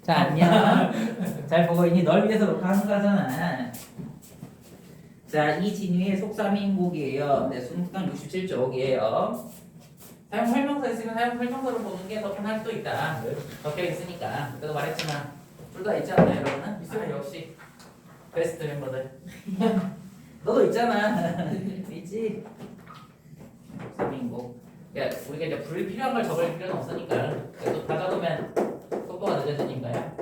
자, 안녕. 잘 보고 있니? 널 위해서 녹화하는 거잖아. 자, 이 진위의 속삼인국이에요. 네, 수능특강 67쪽이에요. 사용 설명서 있으면 사용 설명서를 보는 게 더 편할 수도 있다. 적혀 있으니까. 그래도 말했지만 둘 다 있지 않나요, 여러분은? 있으면 역시 베스트 멤버들. 너도 있잖아. 있지? 속삼인국. 야, 우리가 이제 불필요한 걸 적을 필요는 없으니까. 그래도 다 적으면 속도가 늦어지니까요.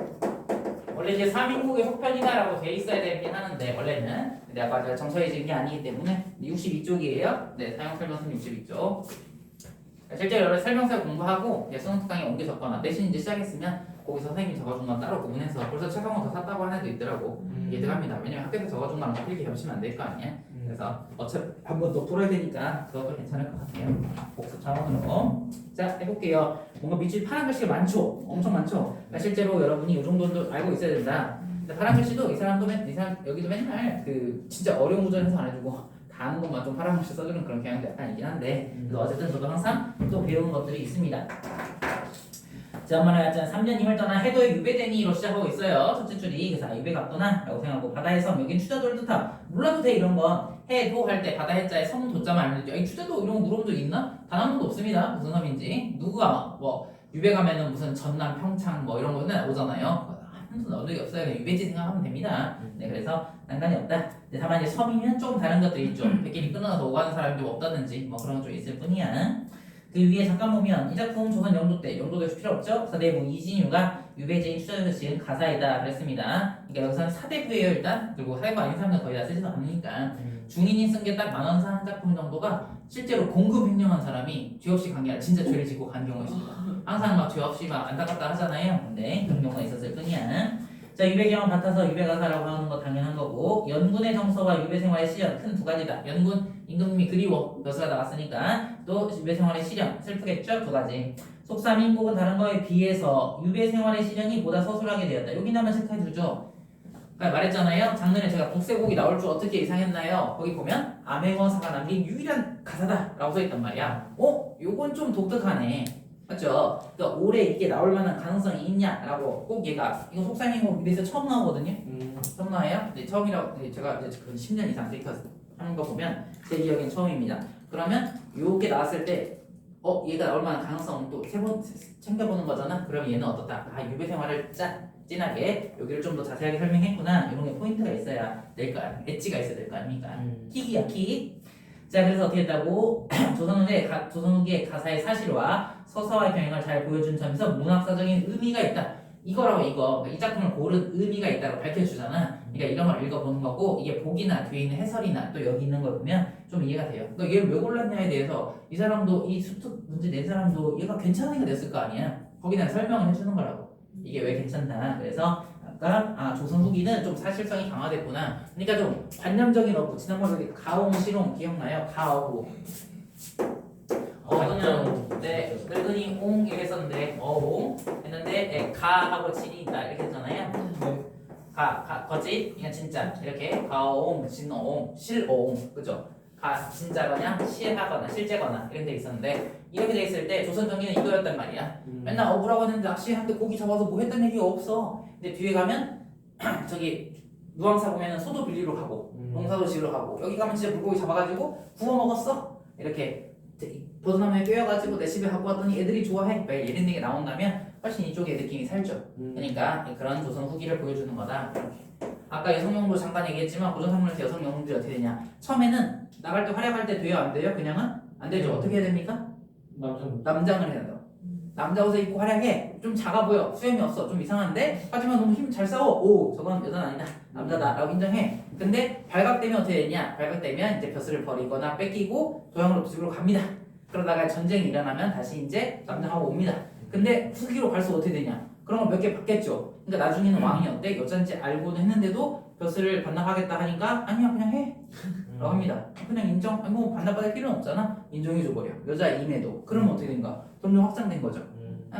원래 이제 3인국의 속편이다라고 돼 있어야 되긴 하는데 원래는 근데 아까 제가 정처해 지은 게 아니기 때문에 62쪽이에요. 네, 사용 설명서는 62쪽. 실제 여러 설명서 공부하고 수능 특강에 옮겨 적거나 대신 이제 시작했으면 거기서 선생님이 적어준 건 따로 구분해서 벌써 책 한 권 더 샀다고 하는 애도 있더라고. 이해합니다. 왜냐면 학교에서 적어준 거랑 틀리게 겹치면 안 될 거 아니야. 그래서 어차피 한 번 더 풀어야 되니까 그것도 괜찮을 것 같아요. 복습 차원으로. 자, 해볼게요. 뭔가 밑줄 파란 글씨가 많죠? 엄청 많죠? 그러니까 실제로 여러분이 이 정도는 알고 있어야 된다. 근데 파란 글씨도 이 사람 여기도 맨날 그 진짜 어려운 구절에서 안 해주고 다 아는 것만 좀 파란 글씨 써주는 그런 경향도 약간 있긴 한데 그래서 어쨌든 저도 항상 또 배우는 것들이 있습니다. 지난번에 했잖아 3년 힘을 떠나 해도의 유배되니로 시작하고 있어요. 첫째 줄이 그래서 유배 갔구나 라고 생각하고 바다의 섬 여긴 추자도를 뜻함. 몰라도 돼 이런 건 해도 할 때 바다 해자에 섬 도자만 알면 되죠. 추자도 이런 거 물어본 적 있나? 단 한 번도 없습니다. 무슨 섬인지 누구가 뭐 유배 가면은 무슨 전남 평창 뭐 이런 거는 오잖아요. 한 번도 넣은 적이 없어요. 그냥 유배지 생각하면 됩니다. 네, 그래서 난관이 없다. 근데 다만 이제 섬이면 조금 다른 것들이 있죠. 백길이 끊어서 오가는 사람이 좀 없다든지 뭐 그런 거 좀 있을 뿐이야. 그 위에 잠깐 보면 이 작품 조선 영조 때 영조도 필요 없죠. 서대부 이진유가 유배지인 추자도에서 지은 가사이다 그랬습니다. 그러니까 여기서는 사대부예요 일단. 그리고 사대부 아닌 사람들 거의 다 쓰지도 않으니까 중인이 쓴 게 딱 만원사 한 작품 정도가 실제로 공급 횡령한 사람이 죄 없이 간 게 아니라 진짜 죄를 짓고 간 경우가 있습니다. 항상 막 죄 없이 막 안타깝다 하잖아요. 근데 그런 경우가 있었을 뿐이야. 자, 유배 경험 같아서 유배 가사라고 하는 거 당연한 거고 연군의 정서와 유배 생활의 시련 큰 두 가지다. 연군 임금님이 그리워 벼슬가 나왔으니까 또 유배 생활의 시련 슬프겠죠? 두 가지. 속삼인국은 다른 거에 비해서 유배 생활의 시련이 보다 서술하게 되었다. 여기 나면 체크해 두죠. 그러니까 말했잖아요. 작년에 제가 복세곡이 나올 줄 어떻게 예상했나요? 거기 보면 암행어사가 남긴 유일한 가사다라고 써있단 말이야. 요건 좀 독특하네. 맞죠? 그러니까 올해 이게 나올 만한 가능성이 있냐라고 꼭 얘가 이거 속삼인국 입에서 처음 나오거든요. 처음 나와요? 네, 처음이라고 제가 이제 10년 이상 데이터 하는 거 보면 제 기억엔 처음입니다. 그러면 요게 나왔을 때 얘가 나올 만한 가능성 또 세 번 챙겨보는 거잖아. 그럼 얘는 어떻다? 유배 생활을 진하게 여기를 좀 더 자세하게 설명했구나. 이런 게 포인트가 있어야 될 거 아니야. 엣지가 있어야 될 거 아닙니까? 킥이야 킥. 자, 그래서 어떻게 했다고? 조선후기의 가사의 사실과 서사와의 병행을 잘 보여준 점에서 문학사적인 의미가 있다. 이거라고 이거 이 작품을 고른 의미가 있다고 밝혀주잖아. 그러니까 이런 걸 읽어보는 거고 이게 복이나 뒤에 있는 해설이나 또 여기 있는 걸 보면 좀 이해가 돼요. 그러니까 얘를 왜 골랐냐에 대해서 이 사람도 이 수특 문제 낸 사람도 얘가 괜찮으니까 냈을 거 아니야. 거기다 설명을 해주는 거라고. 이게 왜 괜찮다. 그래서 아까 조선 후기는 좀 사실성이 강화됐구나. 그러니까 좀 관념적인 어부. 지난번에 가옹 실옹 기억나요? 가어부. 저는 네 늙은이 옹 이렇게 썼는데 어옹 했는데 가하고 진이 있다 이렇게 했잖아요. 거짓 이건 진짜 이렇게 가옹 진옹 실옹 그죠? 진짜거나 실하거나 실제거나 이렇게 돼 있었는데 이렇게 돼 있을 때 조선 정기는 이거였단 말이야. 맨날 어부라고 했는데 낚시한테 고기 잡아서 뭐 했다는 얘기가 없어. 근데 뒤에 가면 저기 누왕사 보면은 소도 빌리러 가고 농사도 지으러 가고 여기 가면 진짜 물고기 잡아가지고 구워 먹었어 이렇게 버섯나무에 꿰어가지고 내 집에 갖고 왔더니 애들이 좋아해. 왜 이런 얘기 나온다면 훨씬 이쪽의 느낌이 살죠. 그러니까 그런 조선 후기를 보여주는 거다. 아까 여성용도 잠깐 얘기했지만 고전산문에서 여성용들이 어떻게 되냐. 처음에는 나갈 때 활약할 때 돼요 안 돼요? 그냥은 안 되죠. 어떻게 해야 됩니까? 남장을 해야 돼요. 남자 옷을 입고 활약해. 좀 작아 보여. 수염이 없어. 좀 이상한데 하지만 너무 힘 잘 싸워. 오 저건 여자는 아니다. 남자다 라고 인정해. 근데 발각되면 어떻게 되냐. 발각되면 이제 벼슬을 버리거나 뺏기고 고향으로 집으로 갑니다. 그러다가 전쟁이 일어나면 다시 이제 남장하고 옵니다. 근데 후기로 갈수록 어떻게 되냐. 그런 걸 몇 개 받겠죠. 그러니까 나중에는 왕이 어때? 여자인지 알고는 했는데도 벼슬을 반납하겠다 하니까 아니야 그냥 해 라고 합니다. 그냥 인정, 뭐 반납받을 필요는 없잖아. 인정해줘버려. 여자 임에도. 그러면 어떻게 된가? 점점 확장된 거죠.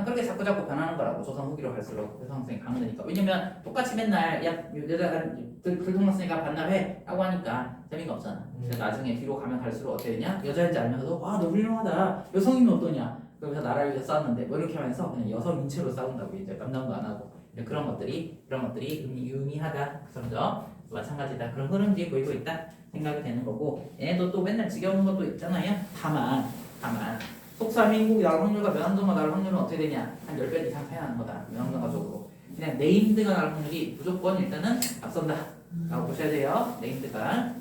그렇게 자꾸 변하는 거라고. 조선 후기로 갈수록 여성성이 강화되니까. 왜냐면 똑같이 맨날 야 여자가 들통났으니까 반납해 라고 하니까 재미가 없잖아. 그래서 나중에 뒤로 가면 갈수록 어떻게 되냐? 여자인지 알면서도 와 너 훌륭하다. 여성이면 어떠냐? 그러면서 나라를 위해서 싸웠는데 뭐 이렇게 하면서 그냥 여성 인체로 싸운다고 이제 감당도 안 하고 그런 것들이 유의미하다. 그죠? 마찬가지다. 그런 흐름들이 보이고 있다 생각이 되는 거고, 얘도 또 맨날 지겨운 것도 있잖아요. 다만 속삼인국이 나올 확률과 명함정가 나올 확률은 어떻게 되냐? 한 10배 이상 차이 나는 거다. 명함정가적으로. 그냥 네임드가 나올 확률이 무조건 일단은 앞선다 라고 보셔야 돼요. 네임드가.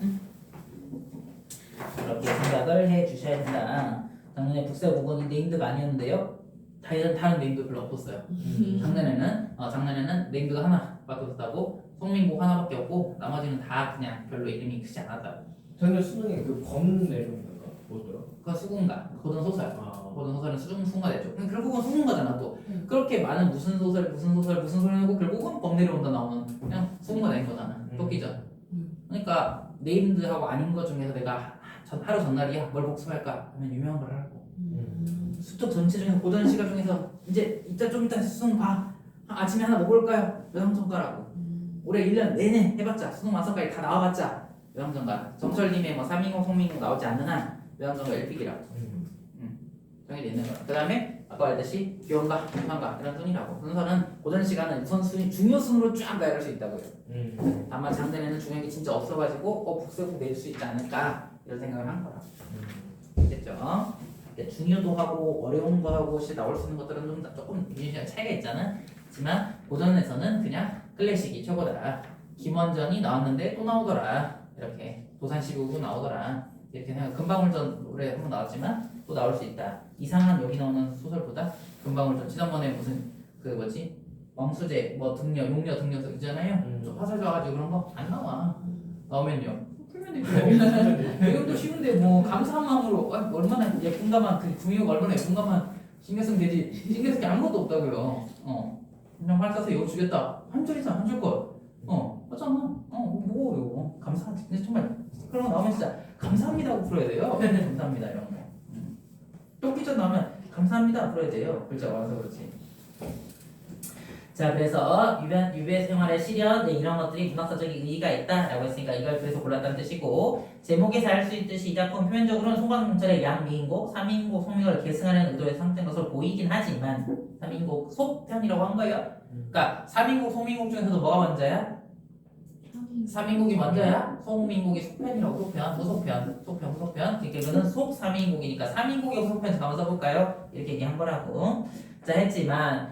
이렇게 생각을 해 주셔야 된다. 작년에 북새국은 네임드가 아니었는데요. 다른 네임드 별로 없었어요. 작년에는 네임드가 하나밖에 없었다고. 송민국 하나밖에 없고 나머지는 다 그냥 별로 이름이 크지 않았다고. 작년 수능에 그 검 내는 건가? 뭐더라? 그건 수군가, 고전 소설. 아. 고전 소설은 수군가 됐죠. 결국은 수군가잖아 또. 그렇게 많은 무슨 소설 하고 결국은 범 내려온다 나오는 그냥 수군가 된 거잖아. 토끼죠. 그러니까 네임드하고 아닌 것 중에서 내가 하루 전날이야 뭘 복습할까 하면 유명한 걸 하라고. 수적 전체 중에 고전 시가 중에서 이제 이따 좀 이따 수능 봐. 아침에 하나 뭐 볼까요? 외상전가라고. 올해 1년 내내 해봤자 수능 완성까지 다 나와봤자 외상전가. 정철님의 뭐 3인공 송민공 나오지 않는 한 외상전가 1픽이라고. 정해져 있는 거야. 그 다음에 아까 말했듯이 기원가, 중간가 이런 순이라고. 순서는 고전 시간은 우선순위 중요순으로 쫙 나열할 수 있다고요. 다만 작년에는 중요한 게 진짜 없어가지고 북새국 낼 수 있지 않을까 이런 생각을 한 거라. 됐죠? 중요도하고 어려운 거하고 나올 수 있는 것들은 좀 조금 유니션 차이가 있잖아. 하지만 고전에서는 그냥 클래식이 최고다. 김원전이 나왔는데 또 나오더라. 이렇게 도산시국도 나오더라. 이렇게 생각. 금방울전 올해 한번 나왔지만 또 나올 수 있다. 이상한 여기 나오는 소설보다 금방울전 지난번에 무슨 그 뭐지 왕수제 뭐 등려 용녀 등려서 있잖아요. 좀 화살 쏴가지고 그런 거 안 나와. 나오면요. 풀면 되죠. 내용도 쉬운데 뭐 감사한 마음으로 얼마나 예쁜가만 그 중요가 얼마나 예쁜가만 신경 쓰면 되지. 신경 쓸 게 아무것도 없다고요. 그냥 활 쏴서 이거 주겠다. 한 줄이잖아 한 줄 거. 맞잖아. 뭐 이거 감사하지. 근데 정말 그런 거 나오면 진짜 감사합니다 하고 풀어야 돼요. 감사합니다 이런 거. 똥기전 나오면 감사합니다 풀어야 돼요. 글자가 와서 그렇지. 자, 그래서 유배 생활의 실현 이런 것들이 문학사적인 의의가 있다라고 했으니까 이걸 그래서 골랐다는 뜻이고, 제목에서 알 수 있듯이 이 작품 표면적으로는 송광용철의 양미인곡, 3인곡 송민국을 계승하려는 의도에 상된 것으로 보이긴 하지만 3인곡 속편이라고 한 거예요. 그러니까 3인곡 송민국 중에서도 뭐가 먼저야? 3인국이 먼저야? 송민국이 속편이라고. 속편. 그러니까 이거는 속 3인국이니까 3인국의 속편 잠깐만 써볼까요? 이렇게 얘기한 거라고. 자, 했지만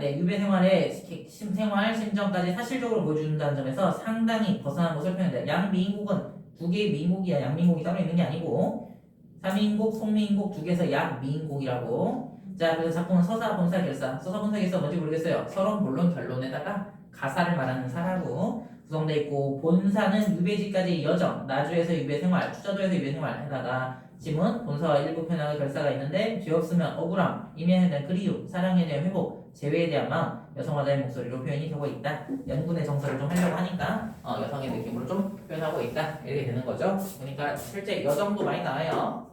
유배 생활의 생활 심정까지 사실적으로 보여준다는 점에서 상당히 벗어난 것을 표현한다. 양미인국은 두 개의 미인국이야. 양미인국이 따로 있는 게 아니고 3인국, 송미인국 두 개에서 양미인국이라고. 자, 그래서 작품은 서사, 본사, 결사. 서사, 본사, 결사 뭔지 모르겠어요. 서론, 본론, 결론에다가 가사를 말하는 사라고 구성되어 있고, 본사는 유배지까지 여정, 나주에서 유배 생활, 추자도에서 유배 생활 해다가 지문, 본사와 일부 편향의 결사가 있는데 죄 없으면 억울함, 임해에 대한 그리움, 사랑에 대한 회복, 재회에 대한 마음, 여성화자의 목소리로 표현이 되고 있다. 연분의 정서를 좀 하려고 하니까 여성의 느낌으로 좀 표현하고 있다. 이렇게 되는 거죠. 그러니까 실제 여정도 많이 나와요.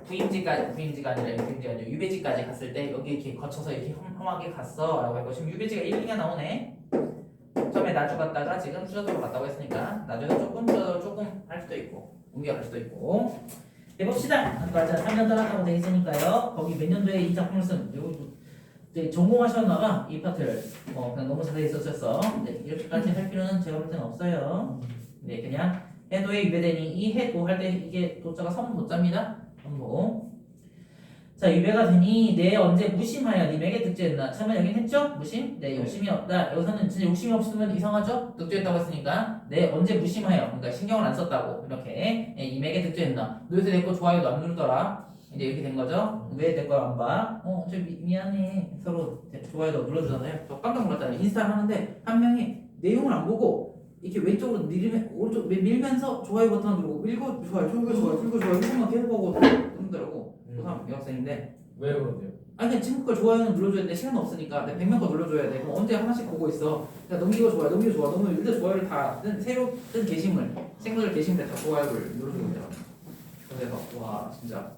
부임지가 아니라 유배지까지 갔을 때 여기 이렇게 거쳐서 이렇게 험하게 갔어 라고 했고, 지금 유배지가 1, 2가 나오네. 처음에 나주 갔다가 지금 추자도로 갔다고 했으니까 나주에서 추자도로 조금 할 수도 있고 옮겨갈 수도 있고. 해봅시다. 아까 3년 떠났다고 돼 있으니까요. 거기 몇 년도에 이 작품을 쓴 전공하셨나봐 이 파트를. 그냥 너무 자세히 썼었어. 이렇게까지 할 필요는 제가 볼 때는 없어요. 그냥 해도에 유배되니 이 해도 할 때 이게 도자가 선도자입니다. 선도. 자, 유배가 되니 내 언제 무심하여 님에게 득죄했나. 처음에 여긴 했죠? 무심? 네, 욕심이 없다. 여기서는 진짜 욕심이 없으면 이상하죠? 득죄했다고 했으니까 내 언제 무심하여, 그러니까 신경을 안 썼다고 이렇게 님에게 득죄했나. 너 요새 내 거 좋아요도 안 누르더라. 이제 이렇게 된 거죠. 왜 내 걸 안 봐? 저 미안해. 서로 좋아요도 눌러주잖아요. 저 깜짝 놀랐잖아요. 인스타를 하는데 한 명이 내용을 안 보고 이렇게 왼쪽으로 오른쪽 밀면서 좋아요 버튼 누르고 읽고 좋아요, 읽고 좋아요 이것만 계속 보고 누르더라고. 여학생인데 왜 그런데요? 아니 그냥 친구 걸 좋아요는 눌러줘야 되는데 시간 없으니까 내가 100명 거 눌러줘야 돼. 그럼 언제 하나씩 보고 있어. 그러니까 넘기고 좋아 너무 일단 좋아요를 다 새로 뜬 게시물 생물 게시물에 다 좋아요를 눌러주고 있더라고. 그래서 와 진짜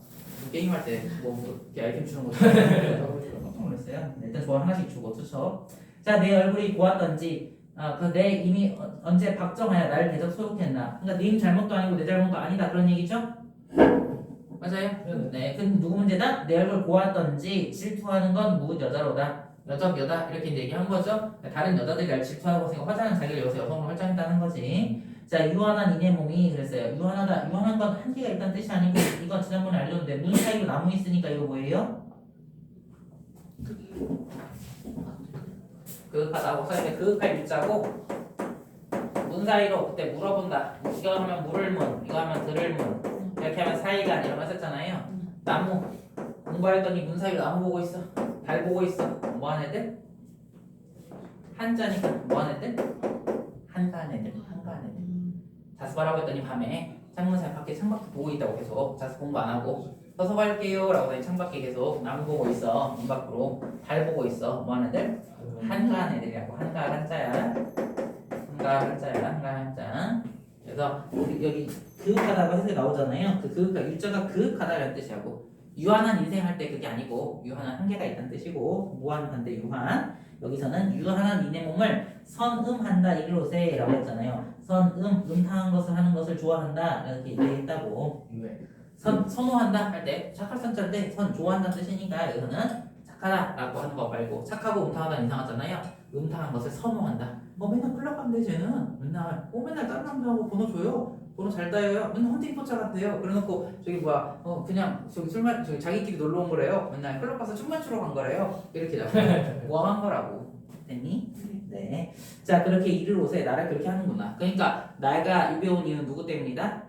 게임할 때뭐 이렇게 아이템 주는 거 깜짝 놀랐어요. 일단 좋아요 하나씩 주고 좋죠. 자, 내 얼굴이 고왔던지 내 이미 언제 박정하여 나를 대적 소욕했나. 그러니까 님 잘못도 아니고 내 잘못도 아니다 그런 얘기죠? 맞아요? 네. 그 누구 문제다? 내 얼굴 고왔던지 질투하는 건 무 여자로다. 여자 이렇게 이제 얘기한 거죠. 다른 여자들이 날 질투하고 있으니까 화장은 자기를 여기서 여성으로 활장했다는 거지. 자, 유한한 이네 몸이 그랬어요. 유한한 건 한계가 있다는 뜻이 아니고 이건 지난번에 알려줬는데 문 사이로 나무 있으니까 이거 뭐예요? 그윽하다고 써있는데 그윽할 유자고 문 사이로 그때 물어본다. 이거 하면 물을 문, 이거 하면 들을 문 이렇게 하면 사이가 이런 거 썼잖아요. 나무 공부했더니 문 사이로 나무 보고 있어. 달 보고 있어. 뭐하는 애들? 한자니까 뭐하는 애들? 한가한 애들. 자습하라고 했더니 밤에 창문 사이 밖에 창밖에 보고 있다고 계속 자습 공부 안 하고 서서 갈게요 라고 했더니 창밖에 계속 나무 보고 있어. 문 밖으로 달 보고 있어. 뭐하는 애들? 한가한 애들이라고. 한가 한자야. 한가 한자. 그래서 여기 그윽하다고 해석이 나오잖아요. 그 그윽하 유자가 그윽하다라는 뜻이고 유한한 인생 할 때 그게 아니고 유한한 한계가 있다는 뜻이고 무한한데 유한 여기서는 유한한 이내 몸을 선음한다 이로세 라고 했잖아요. 음탕한 것을 하는 것을 좋아한다 이렇게 얘기했다고. 선호한다 할 때 착할 선자인데 좋아한다는 뜻이니까 여기서는 착하다라고 하는 거 말고 착하고 음탕하다는 이상하잖아요. 음탕한 것을 선호한다. 맨날 클럽 간대 쟤는 맨날 다른 남자하고 번호 줘요. 번호 잘 따요. 맨날 헌팅포차 같대요. 그래놓고 저기 그냥 저기 저기 자기끼리 놀러 온 거래요. 맨날 클럽 가서 춤만 추러 간 거래요. 이렇게 모함한 거라고. 됐니? 네. 자 그렇게 이를 옷에 나를 그렇게 하는구나. 그러니까 내가 유배온 이유는 누구 때문이다?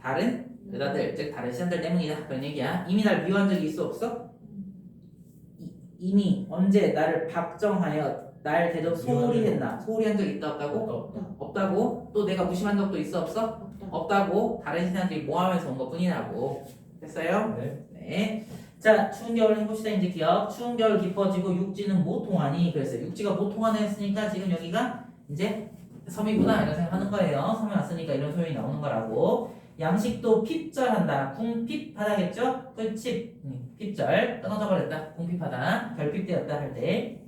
다른 여자들 즉 다른 시선들 때문이다. 그런 얘기야. 이미 날 미워한 적이 있어 없어? 이미 언제 나를 박정하여 날 대접 소홀히 했나? 소홀히 한 적 있다 없다고? 없다고? 또 내가 무심한 적도 있어 없어? 없다고? 다른 신사들이 모함해서 온 것 뿐이라고. 됐어요? 네. 자, 추운 겨울 해봅시다. 이제 기억. 추운 겨울 깊어지고 육지는 못 통하니 그랬어요. 육지가 못 통하네 했으니까 지금 여기가 이제 섬이구나 이런 생각하는 거예요. 섬에 왔으니까 이런 소용이 나오는 거라고. 양식도 핍절한다. 궁핍하다겠죠? 끝칩. 핍절. 끊어져 버렸다. 궁핍하다. 결핍되었다 할 때.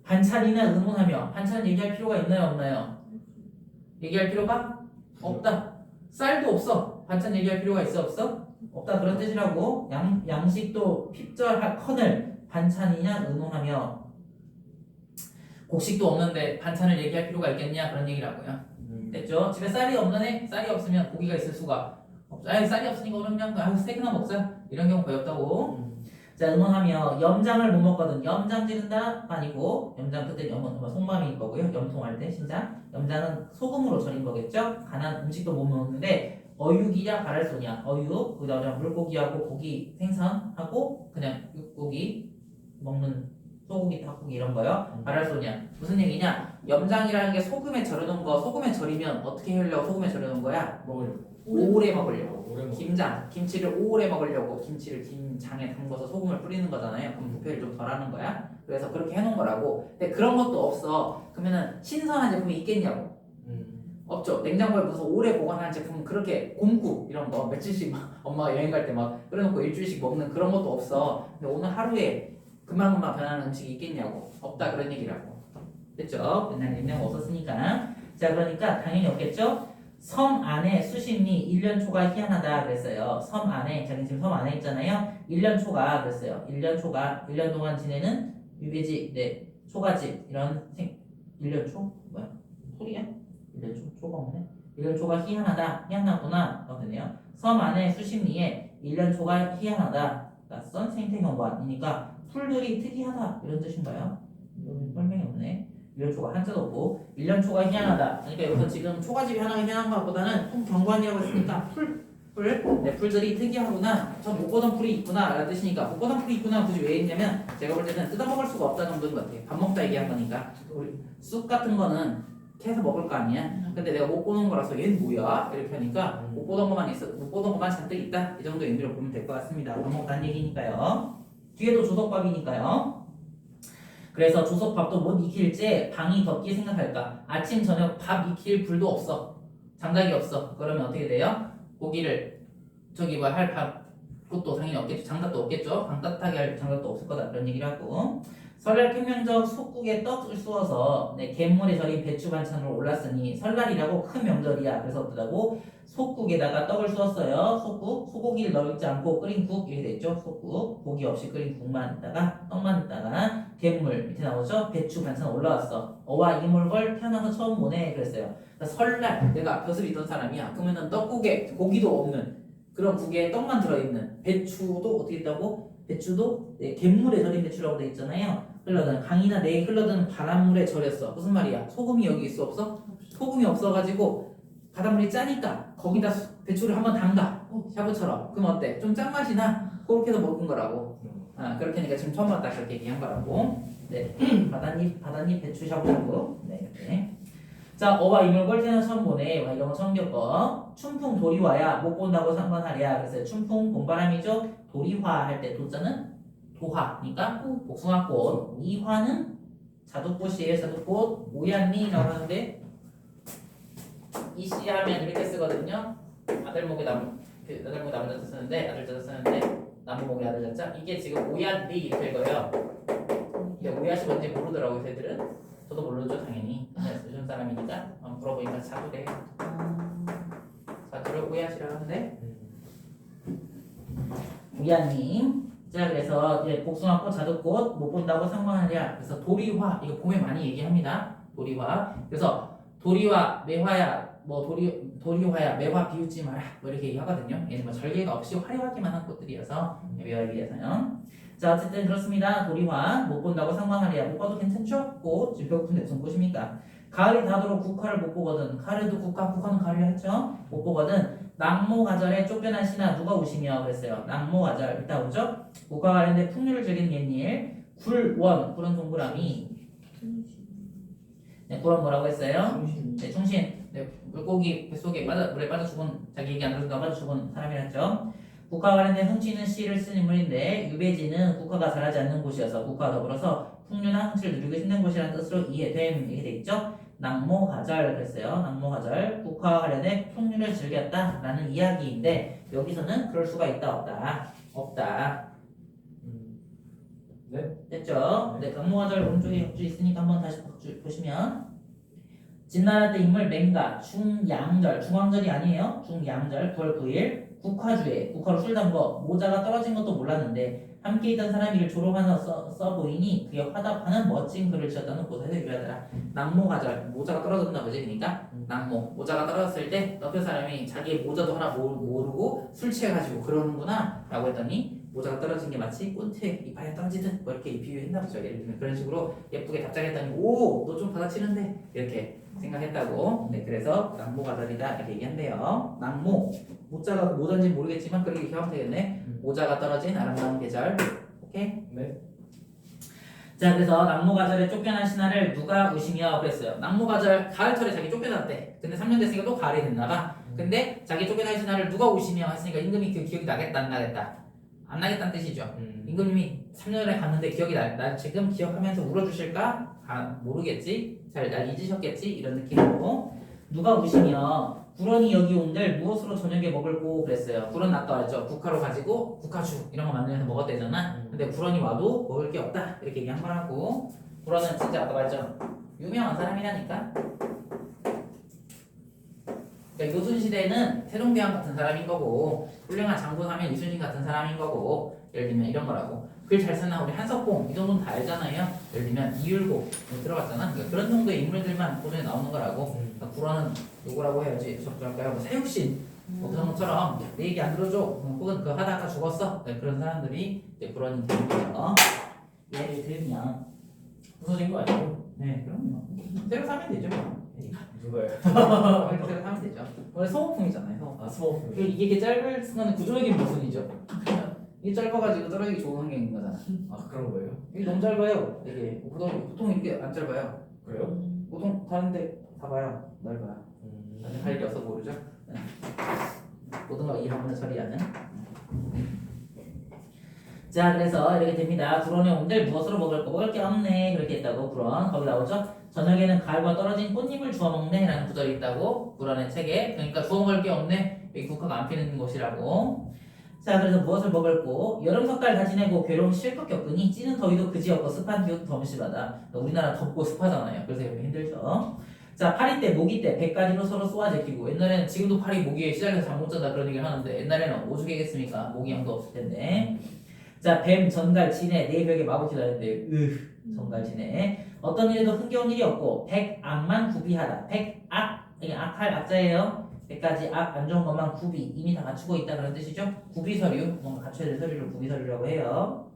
반찬이나 의논하며 반찬 얘기할 필요가 있나요 없나요? 얘기할 필요가 없다. 쌀도 없어. 반찬 얘기할 필요가 있어 없어? 없다 그런 뜻이라고. 양식도 핍절하커늘 반찬이냐 의논하며 곡식도 없는데 반찬을 얘기할 필요가 있겠냐 그런 얘기라고요. 됐죠? 집에 쌀이 없는 애 쌀이 없으면 고기가 있을 수가 없죠. 쌀이 없으니까 오늘 그냥 스테이크나 먹자 이런 경우 거의 없다고. 자 응원하며 염장을 못 먹거든. 염장 지른다 아니고 염장 그때 속마음일 거고요. 염통할 때 신장 염장은 소금으로 절인 거겠죠. 간한 음식도 못 먹는데 어육이냐 발알소냐 어육 그다음에 물고기하고 고기 생선하고 그냥 육고기 먹는 소고기 닭고기 이런 거요. 발알소냐 무슨 얘기냐? 염장이라는 게 소금에 절여놓은 거. 소금에 절이면 어떻게 하려고 소금에 절여놓은 거야? 오래 먹으려고. 김장, 김치를 오래 먹으려고 김치를 김장에 담궈서 소금을 뿌리는 거잖아요. 그럼 부패를 좀 덜하는 거야. 그래서 그렇게 해놓은 거라고. 근데 그런 것도 없어. 그러면은 신선한 제품이 있겠냐고. 없죠. 냉장고에 무슨 오래 보관한 제품 그렇게 곰국 이런 거 며칠씩 막 엄마가 여행 갈 때 막 끓여놓고 일주일씩 먹는 그런 것도 없어. 근데 오늘 하루에 금방금방 변하는 음식이 있겠냐고. 없다 그런 얘기라고. 됐죠? 맨날 냉장고 없었으니까. 자 그러니까 당연히 없겠죠? 섬 안에 수십리 1년 초가 희한하다 그랬어요. 섬 안에 자기 지금 섬 안에 있잖아요. 1년 초가 그랬어요. 1년 동안 지내는 유배지, 네, 초가집 이런 1년 초? 뭐야? 소리야? 1년 초가 없네. 1년 초가 희한하구나. 되네요. 섬 안에 수십리에 1년 초가 희한하다. 낯선 생태경관이니까 풀들이 특이하다 이런 뜻인가요? 이건 설명이 없네. 1년 초가 한자도 없고 1년 초가 희한하다. 그러니까 여기서 지금 초가집이 하나가 희한한 것보다는 경관이라고 했으니까 풀들이 특이하구나. 전 못 보던 풀이 있구나 라는 뜻이니까 못 보던 풀이 있구나 굳이 왜 있냐면 제가 볼 때는 뜯어먹을 수가 없다 정도인 것 같아요. 밥 먹다 얘기한 거니까. 우리 쑥 같은 거는 캐서 먹을 거 아니야. 근데 내가 못 보는 거라서 얘는 뭐야? 이렇게 하니까 못 보던 것만 잔뜩 있다. 이 정도 의미로 보면 될 것 같습니다. 밥 먹다는 얘기니까요. 뒤에도 조석밥이니까요. 그래서 조석밥도 못 익힐지 방이 덥게 생각할까? 아침 저녁 밥 익힐 불도 없어. 장작이 없어. 그러면 어떻게 돼요? 고기를 할 밥 그것도 당연히 없겠죠. 장작도 없겠죠. 방 따뜻하게 할 장작도 없을 거다. 그런 얘기를 하고. 설날 평명적 속국에 떡을 쑤어서 갯물에 절인 배추 반찬으로 올랐으니 설날이라고 큰 명절이야. 그래서 어떠다고? 속국에다가 떡을 쑤었어요. 소고기를 넣지 않고 끓인 국 이렇게 됐죠. 속국 고기 없이 끓인 국만 있다가 떡만 있다가 갯물 밑에 나오죠? 배추 반찬 올라왔어. 어와 이물걸 태어나서 처음 보네 그랬어요. 그러니까 설날 내가 벼슬 있던 사람이야. 그러면은 떡국에 고기도 없는 그런 국에 떡만 들어있는 배추도 어떻게 있다고? 배추도 네, 갯물에 절인 배추라고 돼 있잖아요. 흘러드는 강이나 내에 흘러드는 바닷물에 절였어. 무슨 말이야? 소금이 여기 있어 없어? 소금이 없어가지고 바닷물이 짜니까 거기다 배추를 한번 담가 샤브처럼. 그럼 어때? 좀 짠맛이 나? 그렇게 해서 먹은 거라고. 아 그렇게 하니까 지금 처음 봤다 그렇게 얘기한 거라고. 네 바닷잎 배추 샤브샤브. 네 이렇게. 자 어와 이물걸 태어나 처음 보네. 와 이런 거 처음 겪어. 춘풍 도리화야 못 본다고 상관하랴. 그래서 춘풍 봄바람이죠. 도리화 할 때 도자는 도화니까 복숭아꽃. 이 화는 자두꽃이에요. 자두꽃. 오얏니라고 하는데 이 씨 하면 이렇게 쓰거든요. 아들목에 아들목에 남자자 쓰는데 아들자자 쓰는데 나무목에 아들자자. 이게 지금 오얏니 이렇게 읽어요. 이게 오얏이 뭔지 모르더라고요. 새들은. 저도 모르죠 당연히. 요즘 사람이니까 물어보니까 자두래. 자두를 오얏이라고 하는데 오얏님. 자 그래서 이제 복숭아꽃 자두꽃 못 본다고 상관하랴. 그래서 도리화 이거 봄에 많이 얘기합니다. 도리화. 그래서 도리화 매화야 뭐 도리화야 매화 비웃지 마라 뭐 이렇게 얘기하거든요. 얘는 뭐 절개가 없이 화려하기만 한 꽃들이어서 매화를 위해서요. 자 어쨌든 그렇습니다. 도리화 못 본다고 상관하랴. 못 봐도 괜찮죠? 꽃 지금 배고픈데 무슨 꽃입니까? 가을이 다도록 국화를 못 보거든. 가을에도 국화는 가을이 했죠. 못 보거든. 낙모가절에 쫓겨난 신하 누가 오시며 그랬어요. 낙모가절 이따 오죠. 국화 관련된 풍류를 즐기는 옛일. 굴원 굴은 동그라미. 네, 굴은 뭐라고 했어요? 네, 충신. 네, 물고기 뱃속에 물에 빠져 죽은 자기 얘기 안 들어서 빠져 죽은 사람이랬죠. 국화 관련된 흥치는 시를 쓴 인물인데 유배지는 국화가 자라지 않는 곳이어서 국화와 더불어서 풍류나 흥치를 누리기 힘든 곳이라는 뜻으로 이해됨 이렇게 돼 있죠. 낙모가절 그랬어요. 낙모가절 국화와 관련된 풍류를 즐겼다라는 이야기인데 여기서는 그럴 수가 있다 없다. 네. 됐죠? 네, 낙모가절 오른쪽에 역주 있으니까 한번 다시 보시면 진나라 때 인물 맹가 중양절 중왕절이 아니에요. 중양절 9월 9일 국화주에 국화로 술 담궈 모자가 떨어진 것도 몰랐는데 함께 있던 사람이 이를 조롱하며 써 보이니 그에 화답하는 멋진 글을 지었다는 고사에서 유래하더라. 낙모가절 모자가 떨어졌나 보지. 그러니까 낙모 모자가 떨어졌을 때 옆에 사람이 자기 모자도 하나 모르고 술 취해가지고 그러는구나 라고 했더니 모자가 떨어진 게 마치 꽃에 이파리가 떨어지듯 뭐 이렇게 비유했나 보죠. 예를 들면 그런 식으로 예쁘게 답장했더니 오 너 좀 받아치는데 이렇게 생각했다고. 네 그래서 낙모가절이다 이렇게 얘기한대요. 낙모 모자가 모자인지 모르겠지만 그렇게 얘기하면 되겠네. 모자가 떨어진 아름다운 계절. 오케이? 네. 자 그래서 낙모가절에 쫓겨난 신하를 누가 우시며 그랬어요. 낙모가절 가을철에 자기 쫓겨났대. 근데 3년 됐으니까 또 가을이 됐나봐. 근데 자기 쫓겨난 신하를 누가 우시며 했으니까 임금이 그 기억이 나겠다 안 나겠다? 안 나겠다는 뜻이죠. 임금님이 3년에 갔는데 기억이 나 지금 기억하면서 울어주실까? 모르겠지. 잘 날 잊으셨겠지? 이런 느낌으로 누가 우시며 구런이 여기 온들 무엇으로 저녁에 먹을고 그랬어요. 구런 아까 왔죠. 국화로 가지고 국화주 이런 거 만들면서 먹었대잖아. 근데 구런이 와도 먹을 게 없다 이렇게 얘기한 거라고. 구런은 진짜 아까 말했죠. 유명한 사람이라니까. 그러니까 요순시대는 세종대왕 같은 사람인 거고 훌륭한 장군 하면 이순신 같은 사람인 거고 예를 들면 이런 거라고. 글 잘 쓰나 우리 한석봉 이 정도는 다 알잖아요. 예를 들면 이율곡 들어갔잖아. 그러니까 그런 정도의 인물들만 고전에 나오는 거라고. 그러니까 구런은 누구라고 해야지 적절할까요? 뭐 사육신 뭐 그런 것처럼 내 얘기 안 들어줘 혹은 그거 하다가 죽었어. 네, 그런 사람들이 이제 구런이 되는 거죠. 예를 들면 부서진 거 아니고 네 그럼요. 새로 사면 되죠. 누가요? 새로 사면 되죠. 원래 소모품이잖아요. 소모품. 아 스모프. 이게 짧을 수는 구조적인 모순이죠. 이게 짧아가지고 떨어지기 좋은 환경인 거잖아. 아 그런 거예요? 이게 너무 짧아요. 이게 보통 이게 안 짧아요. 그래요? 보통 다른데 다 봐요. 넓어요. 나중에 할 일이 없어 모르죠. 모든 걸 이해하면 처리하는. 자 그래서 이렇게 됩니다. 구런에 온들 무엇으로 먹을 게 없네 그렇게 했다고. 구런 거기 나오죠. 저녁에는 가을과 떨어진 꽃잎을 주워 먹네 라는 구절이 있다고. 구런의 책에. 그러니까 주워 먹을 게 없네. 여기 국화가 안 피는 곳이라고. 자 그래서 무엇을 먹을고 여름 석달 다 지내고 괴로움 실컷 겪으니 찌는 더위도 그지없고 습한 기후도 덤시바다. 우리나라 덥고 습하잖아요. 그래서 이렇게 힘들죠. 자 파리 때 모기 때 100가지로 서로 쏘아 제끼고 옛날에는 지금도 파리 모기에 시작해서 잠 못 자다 그런 얘기를 하는데 옛날에는 오죽이겠습니까? 모기 양도 없을 텐데. 자 뱀 전갈 진해 네 벽에 마구티 다녔는데 정갈지네. 어떤 일에도 흥겨운 일이 없고 백악만 구비하다. 백악, 이게 악할 악자예요. 100가지 악, 안 좋은 것만 구비, 이미 다 갖추고 있다 그런 뜻이죠. 구비서류, 뭔가 갖춰야 될 서류를 구비서류라고 해요.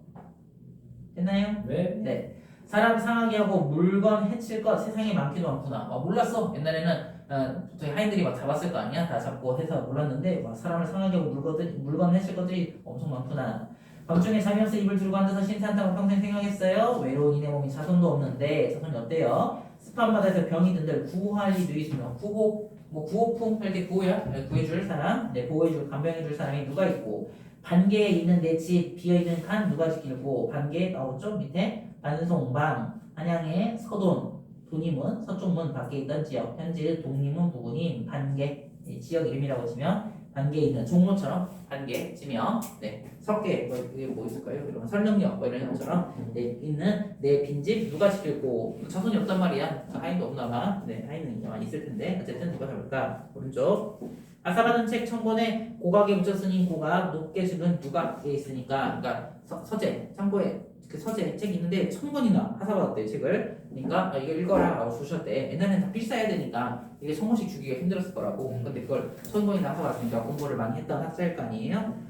됐나요? 네. 네. 사람 상하게 하고 물건 해칠 것 세상에 많기도 많구나. 몰랐어. 옛날에는 저희 하인들이 막 잡았을 거 아니야. 다 잡고 해서 몰랐는데 막 사람을 상하게 하고 물건 해칠 것들이 엄청 많구나. 밤중에 잠이 없어 입을 들고 앉아서 신세한다고 평생 생각했어요. 외로운 이내 몸이 자손도 없는데 자손이 어때요? 습한 바다에서 병이 든들 구호할 이도 있으며 구호풍 할 때 구호야? 구해줄 사람, 보호해줄 간병해줄 사람이 누가 있고 반개에 있는 내 집 비어있는 칸 누가 지키고 반개에 나오죠 밑에 반송방 한양의 서돈 도림은 서쪽문 밖에 있던 지역 현재 독림은 부근인 반개 지역 이름이라고 치면 반개에 있는 종로처럼 반개 치면 석계 이게 뭐 있을까요? 이런 설릉역 이런 것처럼 있는 내 빈집 누가 지키고 자손이 없단 말이야. 하인도 없나봐. 하인은 이제 많이 있을 텐데 어쨌든 누가 잡을까? 오른쪽 아사받은 책 천권에 고각에 묻혔으니 고각 높게 적은 누각에 있으니까 그러니까 서재 참고에 그 서재 책이 있는데 1000권이나 하사받았대 책을. 그러니까 이거 읽어라 라고 주셨대. 옛날에는 다 필사해야 되니까 이게 1000권씩 주기가 힘들었을 거라고. 근데 그걸 1000권이나 하사받았으니까 공부를 많이 했던 학자일 거 아니에요.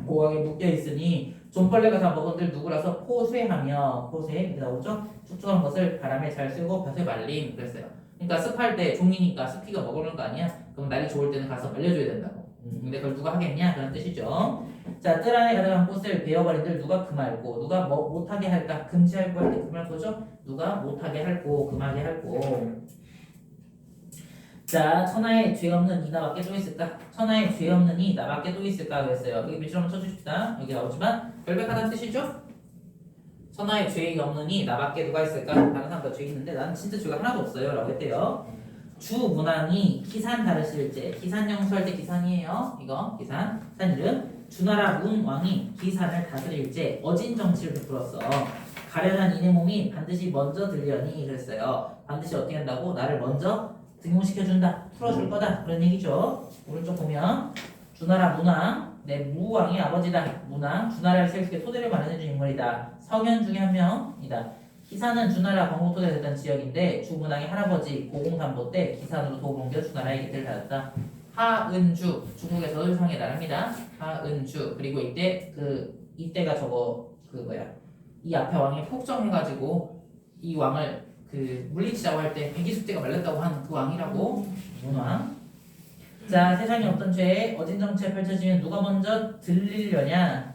고각에 묶여 있으니 좀벌레가 다 먹은들 누구라서 포쇄하며 포쇄 이렇게 나오죠. 축축한 것을 바람에 잘 쓸고 볕에 말림 그랬어요. 그러니까 습할 때 종이니까 습기가 먹으는 거 아니야. 그럼 날이 좋을 때는 가서 말려줘야 된다고. 근데 그걸 누가 하겠냐 그런 뜻이죠. 자, 뜰 안에 가득한 꽃을 베어버린들 누가 금할고 누가 뭐 못하게 할까? 금지할고 할 때 금할 거죠. 누가 못하게 할고 금하게 할고. 자, 천하에 죄 없는 이 나밖에 또 있을까? 천하에 죄 없는 이 나밖에 또 있을까 그랬어요. 여기 밑줄 한번 쳐주십시다. 여기 나오지만 결백하다는 뜻이죠. 천하에 죄 없는 이 나밖에 누가 있을까? 다른 사람도 죄 있는데 나는 진짜 죄가 하나도 없어요 라고 했대요. 주문왕이 기산 다르실제 기산 영수할 때 기산이에요. 이거 기산 이름 주나라 문왕이 기산을 다스릴제 어진 정치를 베풀었어. 가련한 이내 몸이 반드시 먼저 들려니 그랬어요. 반드시 어떻게 한다고? 나를 먼저 등용시켜준다. 풀어줄 거다. 그런 얘기죠. 오른쪽 보면 주나라 문왕 내 무왕이 아버지다. 문왕 주나라를 세우게 토대를 마련해준 인물이다. 성현 중에 한 명이다. 기산은 주나라 광고토대 됐던 지역인데 주문왕의 할아버지 고공담보 때 기산으로 도움을 옮겨 주나라의 깃을 받았다. 하은주 중국의 저돌상의 나라입니다. 하은주 그리고 이때가 이 앞에 왕이 폭정해가지고 이 왕을 물리치자고 할 때 백이숙제가 말렸다고 한 그 왕이라고 문왕. 자, 세상에 어떤 죄에 어진 정치가 펼쳐지면 누가 먼저 들리려냐?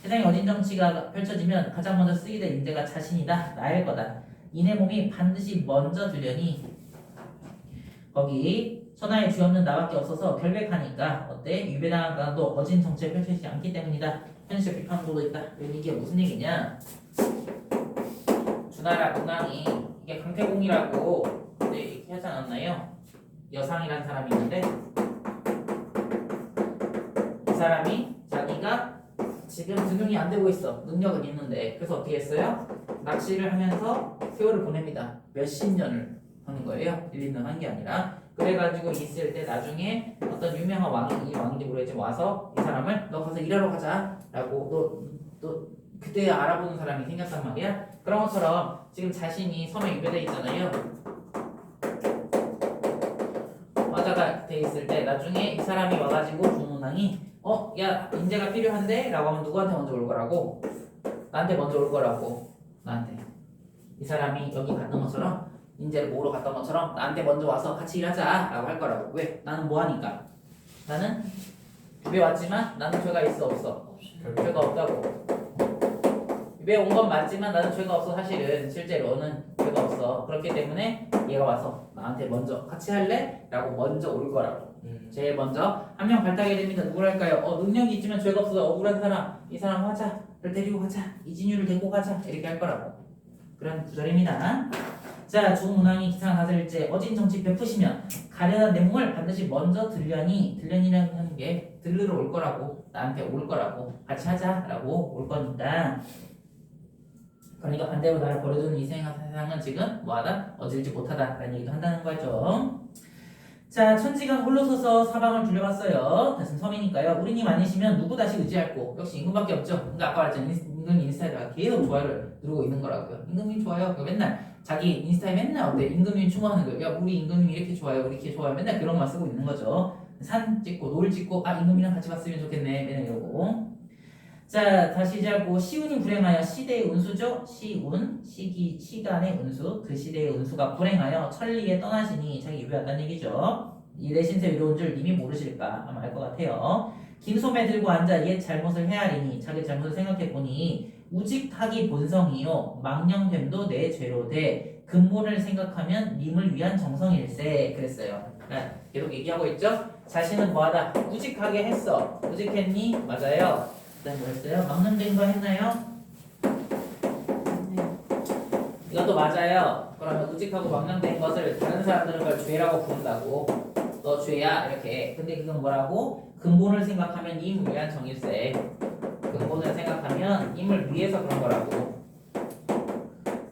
세상에 어진 정치가 펼쳐지면 가장 먼저 쓰게 될 인재가 자신이다. 나일 거다. 이내 몸이 반드시 먼저 들려니 거기 천하에 죄 없는 나밖에 없어서 결백하니까 어때? 유배당한 가도 어진 정치에 펼쳐지지 않기 때문이다. 현실 비판도도 있다. 이게 무슨 얘기냐? 주나라 문왕이 이게 강태공이라고 이렇게 하지 않았나요? 여상이라는 사람이 있는데 이 사람이 자기가 지금 등용이 안 되고 있어. 능력은 있는데 그래서 어떻게 했어요? 낚시를 하면서 세월을 보냅니다. 몇십 년을 하는 거예요. 1, 2년 한 게 아니라. 그래가지고 있을 때 나중에 어떤 유명한 왕이 이 왕인지 모르겠지만 와서 이 사람을 너 가서 일하러 가자 라고 또 그때 알아보는 사람이 생겼단 말이야. 그런 것처럼 지금 자신이 섬에 유배돼 있잖아요. 화자가 돼 있을 때 나중에 이 사람이 와가지고 주문왕이 야 인재가 필요한데? 라고 하면 누구한테 먼저 올 거라고? 나한테 먼저 올 거라고. 나한테 이 사람이 여기 갔던 것처럼 인재를 모으러 갔던 것처럼 나한테 먼저 와서 같이 일하자 라고 할 거라고. 왜? 나는 뭐하니까? 나는 유배 왔지만 나는 죄가 있어 없어? 죄가 없다고. 유배 온 건 맞지만 나는 죄가 없어. 사실은 실제로는 죄가 없어. 그렇기 때문에 얘가 와서 나한테 먼저 같이 할래? 라고 먼저 올 거라고. 제일 먼저 한 명 발탁해야 됩니다. 누구랄까요? 능력이 있지만 죄가 없어. 억울한 사람. 이 사람 화자를 데리고 가자. 이진유를 데리고 가자. 이렇게 할 거라고. 그런 구절입니다. 자, 주문왕이 기상 다스릴제 어진 정치 베푸시면 가련한 내 몸을 반드시 먼저 들려니라는 게 들르러 올 거라고. 나한테 올 거라고. 같이 하자라고 올 거니까. 그러니까 반대로 나를 버려두는 이 세상은 지금 뭐하다? 어질지 못하다 라는 얘기도 한다는 거죠. 자, 천지간 홀로 서서 사방을 둘러봤어요. 다시 섬이니까요. 우리님 아니시면 누구 다시 의지할 곳? 역시 임금밖에 없죠. 그러니까 아까 말했잖아요. 임금님 인스타에다가 계속 좋아요를 누르고 있는 거라고요. 임금님 좋아요. 맨날 자기 인스타에 맨날 어때? 임금님 추모하는 거예요. 야 우리 임금님 이렇게 좋아요, 우리 이렇게 좋아요. 맨날 그런 거 쓰고 있는 거죠. 산 찍고 노을 찍고 아 임금님이랑 같이 봤으면 좋겠네. 맨날 이러고. 자 다시 이제 뭐 시운이 불행하여 시대의 운수죠. 시운 시간의 운수 그 시대의 운수가 불행하여 천리에 떠나시니 자기 유배한다는 얘기죠. 이 내신세 위로운 줄 이미 모르실까 아마 알 것 같아요. 긴 소매 들고 앉아 옛 잘못을 헤아리니 자기 잘못을 생각해보니 우직하기 본성이요 망령됨도 내 죄로 돼 근본을 생각하면 님을 위한 정성일세 그랬어요. 그러니까 계속 얘기하고 있죠. 자신은 뭐하다 우직하게 했어. 우직했니? 맞아요. 그다음 뭐였어요? 망령된 거 했나요? 이것도 맞아요. 그러면 우직하고 망령된 것을 다른 사람들은 그걸 죄라고 부른다고. 너 죄야 이렇게. 근데 그건 뭐라고? 근본을 생각하면 임을 위한 정일세. 근본을 생각하면 임을 위해서 그런 거라고.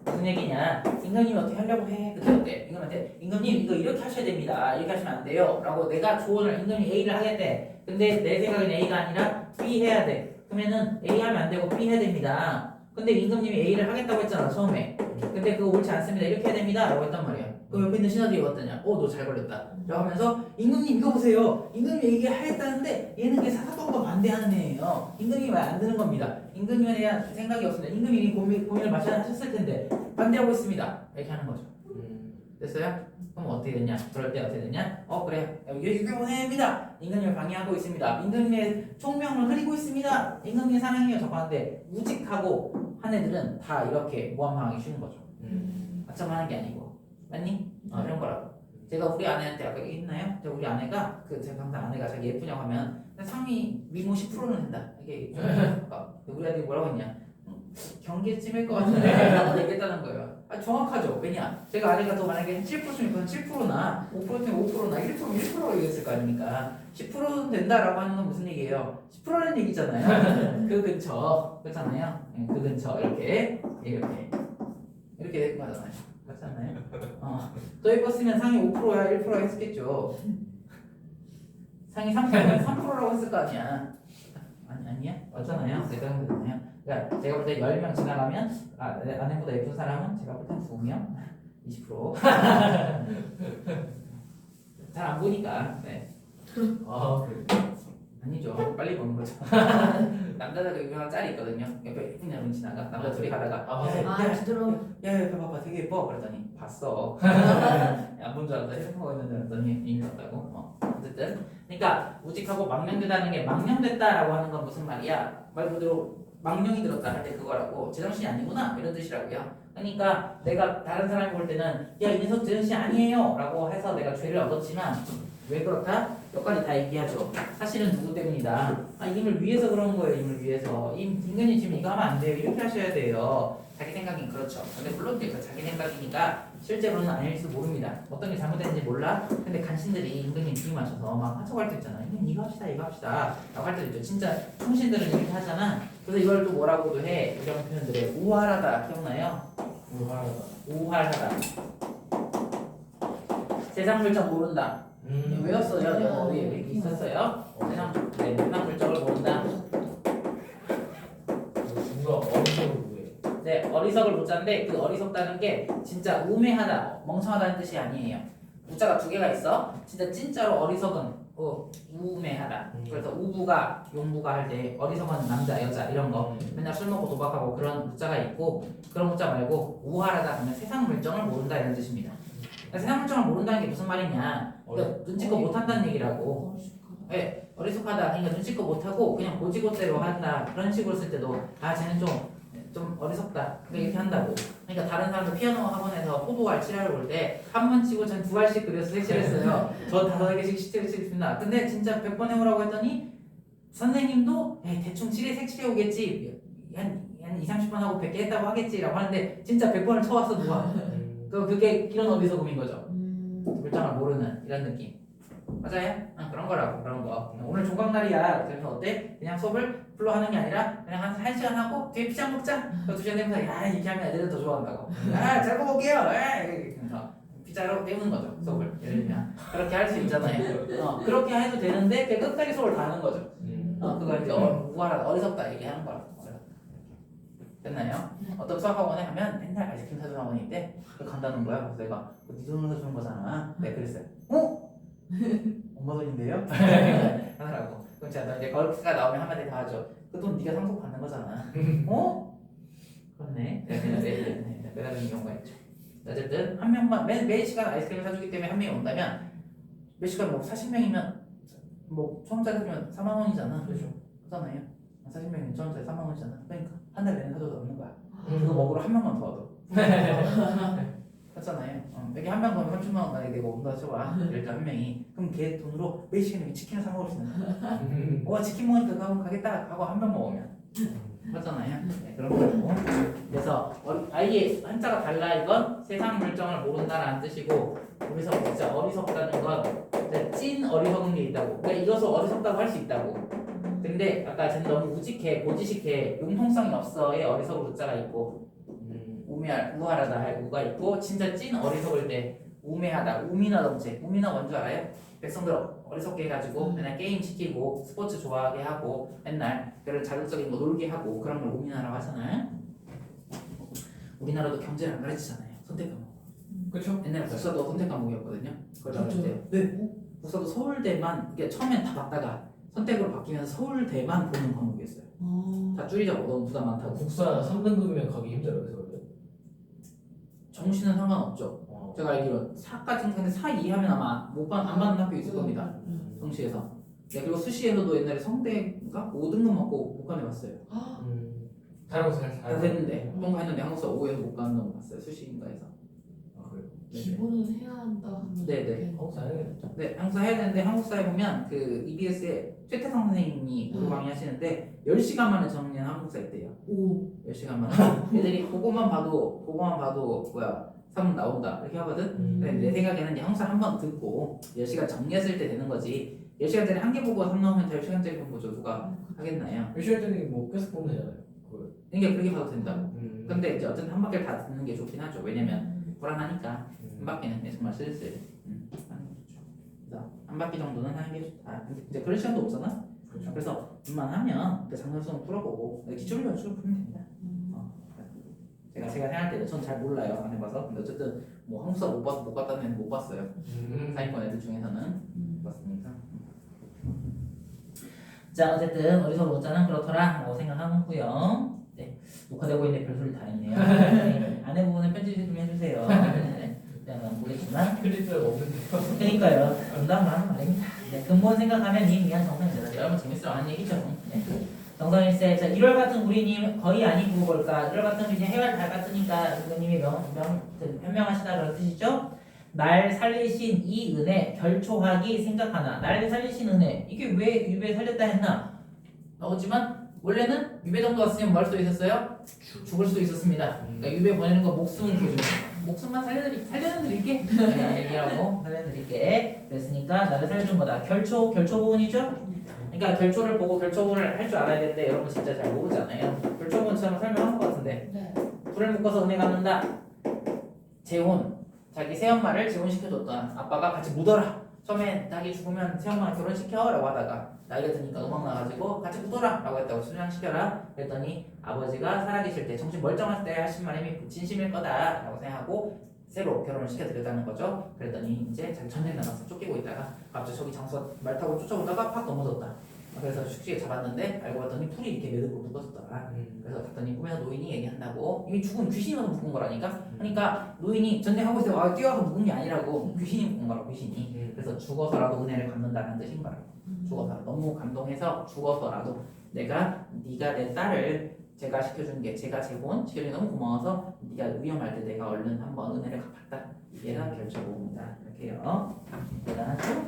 무슨 얘기냐? 임금님이 어떻게 하려고 해? 그때 어때? 임금한테 임금님 이거 이렇게 하셔야 됩니다. 이렇게 하시면 안 돼요. 라고 내가 조언을 임금이 A를 하겠대. 근데 내 생각엔 A가 아니라 B 해야 돼. 그러면은 A 하면 안 되고 B 해야 됩니다. 근데 임금님이 A를 하겠다고 했잖아 처음에. 근데 그거 옳지 않습니다. 이렇게 해야 됩니다. 라고 했단 말이야. 그 옆에 있는 신하들이 어떠냐? 너 잘 걸렸다. 라고 하면서 임금님 이거 보세요. 임금님이 이게 하겠다는데 얘는 게 사사건건 반대하는 애예요. 임금님이 말 안 듣는 겁니다. 임금님에 대한 생각이 없습니다. 임금님이 고민을 하셨을 텐데 반대하고 있습니다. 이렇게 하는 거죠. 됐어요? 그럼 어떻게 되냐? 그럴 때 어떻게 되냐? 그래 유교해입니다. 임금님을 방해하고 있습니다. 임금님의 총명을 흐리고 있습니다. 임금님의 사랑이요 저거 하는데 우직하고 한 애들은 다 이렇게 모함당하기 쉬운 거죠. 맞점하는 게 아니고 맞니? 이런 거라고. 제가 우리 아내한테 아까 얘기했나요? 우리 아내가 제가 항상 아내가 자기 예쁘냐고 하면 상위 미모 10%는 된다. 이게 우리 아들이 뭐라고 했냐? 경계쯤일 것 같은데 라고 얘기했다는 거예요. 정확하죠. 왜냐? 제가 아내가 더 만약에 7%면 7%나 5%면 5%나 1%면 1%라고 얘기했을 거 아닙니까? 10%는 된다라고 하는 건 무슨 얘기예요? 10%라는 얘기잖아요. 그 근처 그렇잖아요. 그 근처 이렇게 될 거잖아요. 그렇잖아요. 더 예뻤으면 상위 5%야 1%야 했겠죠. 상위 3%면 3%라고 했을 거 아니야. 아니야? 맞잖아요. 내가 그랬잖아요. 그러니까 제가 볼 때 10명 지나가면 아내보다 예쁜 사람은 제가 볼 때 2명 20% 잘 안 보니까 네. 그래. 아니죠. 빨리 보는 거죠. 남자들 유명한 짤이 있거든요. 옆에 예쁜 여분 지나가 남자 둘이 가다가 진짜로? 야 봐봐 되게 예뻐 그랬더니 봤어. 안 본 줄 알았다. 휴대폰 있는데 그랬더니 이미 봤다고. 어쨌든 그러니까 우직하고 망령되다는 게 망령됐다라고 하는 건 무슨 말이야? 말 그대로 망령이 들었다 할 때 그거라고 제정신이 아니구나 이런 뜻이라고요. 그러니까 내가 다른 사람이 볼 때는 야 이 녀석 제정신이 아니에요 라고 해서 내가 죄를 얻었지만 왜 그렇다? 몇 가지 다 얘기하죠. 사실은 누구 때문이다? 임을 위해서 그런 거예요. 임을 위해서. 임금님 지금 이거 하면 안 돼요. 이렇게 하셔야 돼요. 자기 생각엔 그렇죠. 근데 물론 자기 생각이니까 실제로는 아닐지도 모릅니다. 어떤 게 잘못됐는지 몰라. 근데 간신들이 임금님 뒤맞춰서 막 하쳐갈 때 있잖아. 임금님 이거 합시다 이거 합시다 라고 할 때도 있죠. 진짜 충신들은 이렇게 하잖아. 그래서 이걸 또 뭐라고도 해. 이런 표현들에 우활하다 기억나요? 우활하다. 세상 물정 모른다. 외웠어요. 영어에 있었어요. 세상 물정을 모른다. 네, 어리석을 못자인데 그 어리석다는 게 진짜 우매하다, 멍청하다는 뜻이 아니에요. 우자가 두 개가 있어. 진짜로 어리석은 우매하다. 그래서 우부가 용부가 할 때 어리석은 남자, 여자 이런 거 맨날 술 먹고 도박하고 그런 우자가 있고 그런 우자 말고 우활하다 하면 세상 물정을 모른다 이런 뜻입니다. 세상 물정을 모른다는 게 무슨 말이냐? 그러니까 눈치껏 못한다는 얘기라고. 네, 어리석하다. 그러니까 눈치껏 못하고 그냥 고지고대로 한다. 그런 식으로 쓸 때도 쟤는 좀 어리석다. 이렇게 한다고. 그러니까 다른 사람도 피아노 학원에서 포도알 칠하러 올 때 한 번 치고 전 2알씩 그려서 색칠했어요. 저 5개씩 색칠했습니다. 근데 진짜 100번 해오라고 했더니 선생님도 대충 색칠해 오겠지. 한 2, 30번 하고 100개 했다고 하겠지라고 하는데 진짜 100번을 쳐왔어 누가. 그게 이런 어리석음인 거죠. 물정을 모르는 이런 느낌. 맞아요? 그런 거라고. 그런 거. 오늘 종강날이야. 그래서 어때? 그냥 수업을 풀로 하는 게 아니라 그냥 한 1시간 하고 뒤에 피자 먹자. 그 2시간 되면서 이렇게 하면 애들은 더 좋아한다고. 잘 먹을게요. 그래서 피자로 때우는 거죠. 수업을. 예를 들면 그렇게 할 수 있잖아요. 그렇게 해도 되는데 그냥 끝까지 수업을 다 하는 거죠. 그걸 이제 우활하다, 어리석다 얘기하는 거라고. 됐나요? 어떤 수학학원에 가면 맨날 아이스크림 사주는 학원이 있대. 간다는 거야. 그래서 내가 네 돈으로 사주는 거잖아. 내가 그랬어요. 엄마 돈인데요? 하더라고. 그럼 제가 이제 거기가 나오면 한마디 다 하죠. 그 돈 네가 상속 받는 거잖아. 그렇네. 네. 그러는 경우가 있죠. 어쨌든 한 명만 매 시간 아이스크림 사주기 때문에 한 명이 온다면 매 시간 뭐 40명이면 뭐 1,000원짜리 사주면 4만 원이잖아. 그렇죠? 그잖아요. 40명이면 1,000원짜리 4만 원이잖아. 그러니까 한 달 내내 사줘도 없는 거야. 그거 먹으러 한 명만 더 얻어. 그렇잖아요. 여기 한 명 가면 30만 원 만약에 내가 온다 쳐봐. 예를 들어 한 명이 그럼 걔 돈으로 매 시간에 치킨을 사 먹을 수 있는 거야. 와 치킨 먹으니까 그럼 가겠다 하고 한 명 먹으면 그렇잖아요. 네, 그런 거고. 그래서 아예 한자가 달라 이건 세상 물정을 모른다라는 뜻이고 어리석 진짜 어리석다는 건 진짜 찐 어리석은 게 있다고. 그러니까 이것을 어리석다고 할 수 있다고. 근데 아까 쟤는 너무 우직해 고지식해 융통성이 없어의 어리석을 우자가 있고 우매하다 할 우가 있고 진짜 찐 어리석을 때 우매하다 우미나 dom체 우미나 뭔 줄 알아요? 백성들 어리석게 해가지고 맨날 게임 시키고 스포츠 좋아하게 하고 맨날 그런 자극적인 거 놀게 하고 그런 걸 우미나라고 하잖아요. 우리나라도 경제를 안 가르치잖아요. 선택 과목. 그렇죠? 옛날에 국사도 선택 과목이었거든요. 그걸 그렇죠. 가르칠 때. 네. 국사도 서울대만 이게 처음엔 다 봤다가 선택으로 바뀌면서 서울대만 보는 과목이었어요. 다 줄이자고 너무 부담 많다고. 국사 3등급이면 가기 힘들어요. 그래서 그래요? 정시는 상관없죠. 제가 알기로 4까지 근데 4 이하면 아마 안 받는 학교 있을 겁니다. 정시에서. 네, 그리고 수시에서도 옛날에 성대인가 5등급 맞고 못 가는 봤어요. 다른 거 잘 다 됐는데 뭔가 했는데 한국사 5에서 못 가는 거 봤어요. 수시인가에서. 그래요? 기본은 해야 한다 하면 네네. 한국사 해야겠다. 네, 한국사 해야 되는데 한국사에 보면 그 EBS에 최태성 선생님이 무료 강의하시는데 10시간 만에 정리한 한국사 있대요. 오 10시간 만에. 애들이 그거만 봐도 뭐야 3문 나온다 이렇게 하거든. 근데 내 생각에는 이제 항상 한 번 듣고 10시간 정리했을 때 되는 거지 10시간짜리 한 개 보고 3 나오면 10시간짜리 보죠. 누가 하겠나요? 1시간짜리 뭐 계속 보면 되잖아요. 그걸. 그러니까 그렇게 봐도 된다고. 음. 근데 이제 어쨌든 한 바퀴를 다 듣는 게 좋긴 하죠. 왜냐면 불안하니까 한 바퀴는 정말 슬슬 하는 게 좋죠. 그래서 한 바퀴 정도는 하는 게 좋다. 근데 이제 그런 시간도 없잖아. 그렇죠. 그래서 웬만하면 그 장난수는 풀어보고 기출 연습을 풀면 됩니다. 제가 생각할 때는 전 잘 몰라요. 안 해봐서. 근데 어쨌든 뭐 한국사 못 봤다는 애는 못 봤어요. 사인권 애들 중에서는 못 봤으니까. 자 어쨌든 어디서 보자는 그렇더라 라고 생각하고요. 네, 녹화되고 있는데 별소리 다 했네요. 네, 안에 부분은 편집 좀 해주세요. 네, 난 모르겠지만 편집자가 없는데요. 그러니까요. 농담을 하는 말입니다. 네, 근본 생각하면 님 위한 정상입니다. 여러분 재밌어 하는 얘기죠. 네. 정상일세. 자 1월 같은 우리님 거의 아니고 볼까? 1월 같은 우리 해월 달 같으니까 누구님이 현명하시다 그런 뜻이죠. 날 살리신 이 은혜 결초하기 생각하나. 날 살리신 은혜 이게 왜 유배 살렸다 했나? 나오지만 원래는 유배 정도 왔으면 뭐 할 수도 있었어요? 죽을 수도 있었습니다. 그러니까 유배 보내는 거 목숨 목숨만 살려드릴게. 네, 얘기하고 살려드릴게. 그랬으니까 나를 살려준 거다. 결초 부분이죠. 그러니까 결초를 보고 결초부를 할 줄 알아야 되는데 여러분 진짜 잘 모르잖아요. 결초부처럼 설명한 것 같은데. 네. 불을 묶어서 은혜 갚는다. 재혼. 자기 새엄마를 재혼시켜줬던 아빠가 같이 묻어라. 처음에 자기 죽으면 새엄마 결혼시켜 라고 하다가 나이가 드니까 음악 나가지고 같이 묻어라 라고 했다고 수양시켜라. 그랬더니 아버지가 살아계실 때 정신 멀쩡할 때 하신 말이 진심일 거다 라고 생각하고 새로 결혼을 시켜드렸다는 거죠. 그랬더니 이제 자기 전쟁 나가서 쫓기고 있다가 갑자기 저기 장소 말 타고 쫓아오다가 팍 넘어졌다. 그래서 쉽게 잡았는데 알고 봤더니 풀이 이렇게 매듭고 묶어졌더라. 그래서 갔더니 꿈에서 노인이 얘기한다고. 이미 죽은 귀신이 와서 묶은 거라니까. 그러니까 노인이 전쟁하고 있을 때 뛰어서 묶은 게 아니라고 귀신이 묶은 거라고 귀신이. 그래서 죽어서라도 은혜를 갚는다는 뜻인 거라고. 죽어서 너무 감동해서 죽어서라도 네가 내 딸을 제가 시켜준 게 제가 재혼 시켜준 게 너무 고마워서 네가 위험할 때 내가 얼른 한번 은혜를 갚았다. 이게가 결정입니다. 이렇게요. 대단하죠?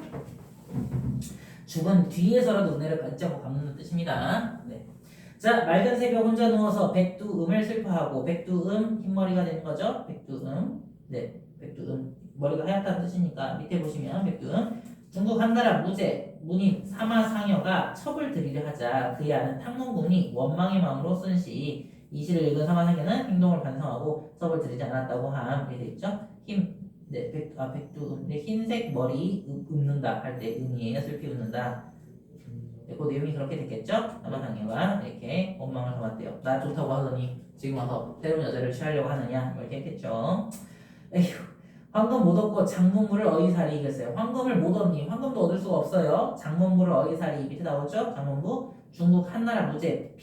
죽은 뒤에서라도 은혜를 받지 않고 갚는 뜻입니다. 네. 자, 맑은 새벽 혼자 누워서 백두음을 슬퍼하고 백두음 흰머리가 되는 거죠. 백두음. 네, 백두음 머리가 하얗다는 뜻이니까 밑에 보시면 백두음. 중국 한나라 무제 문인 사마상여가 첩을 들이려 하자 그의 아는 탕문군이 원망의 마음으로 쓴 시. 이 시를 읽은 사마상여는 행동을 반성하고 첩을 들이지 않았다고 함. 이렇게 돼 있죠. 백두음. 네, 흰색 머리 웃는다 할 때 음이에요. 슬피 웃는다. 그 내용이 그렇게 됐겠죠? 남아상여가 이렇게 원망을 담았대요. 나 좋다고 하더니 지금 와서 새로운 여자를 취하려고 하느냐 뭐 이렇게 했겠죠. 에휴, 황금 못 얻고 장문물을 어이살이 이겼어요. 황금을 못 얻니? 황금도 얻을 수가 없어요. 장문물을 어이살이 밑에 나오죠? 장문부 중국 한나라 무제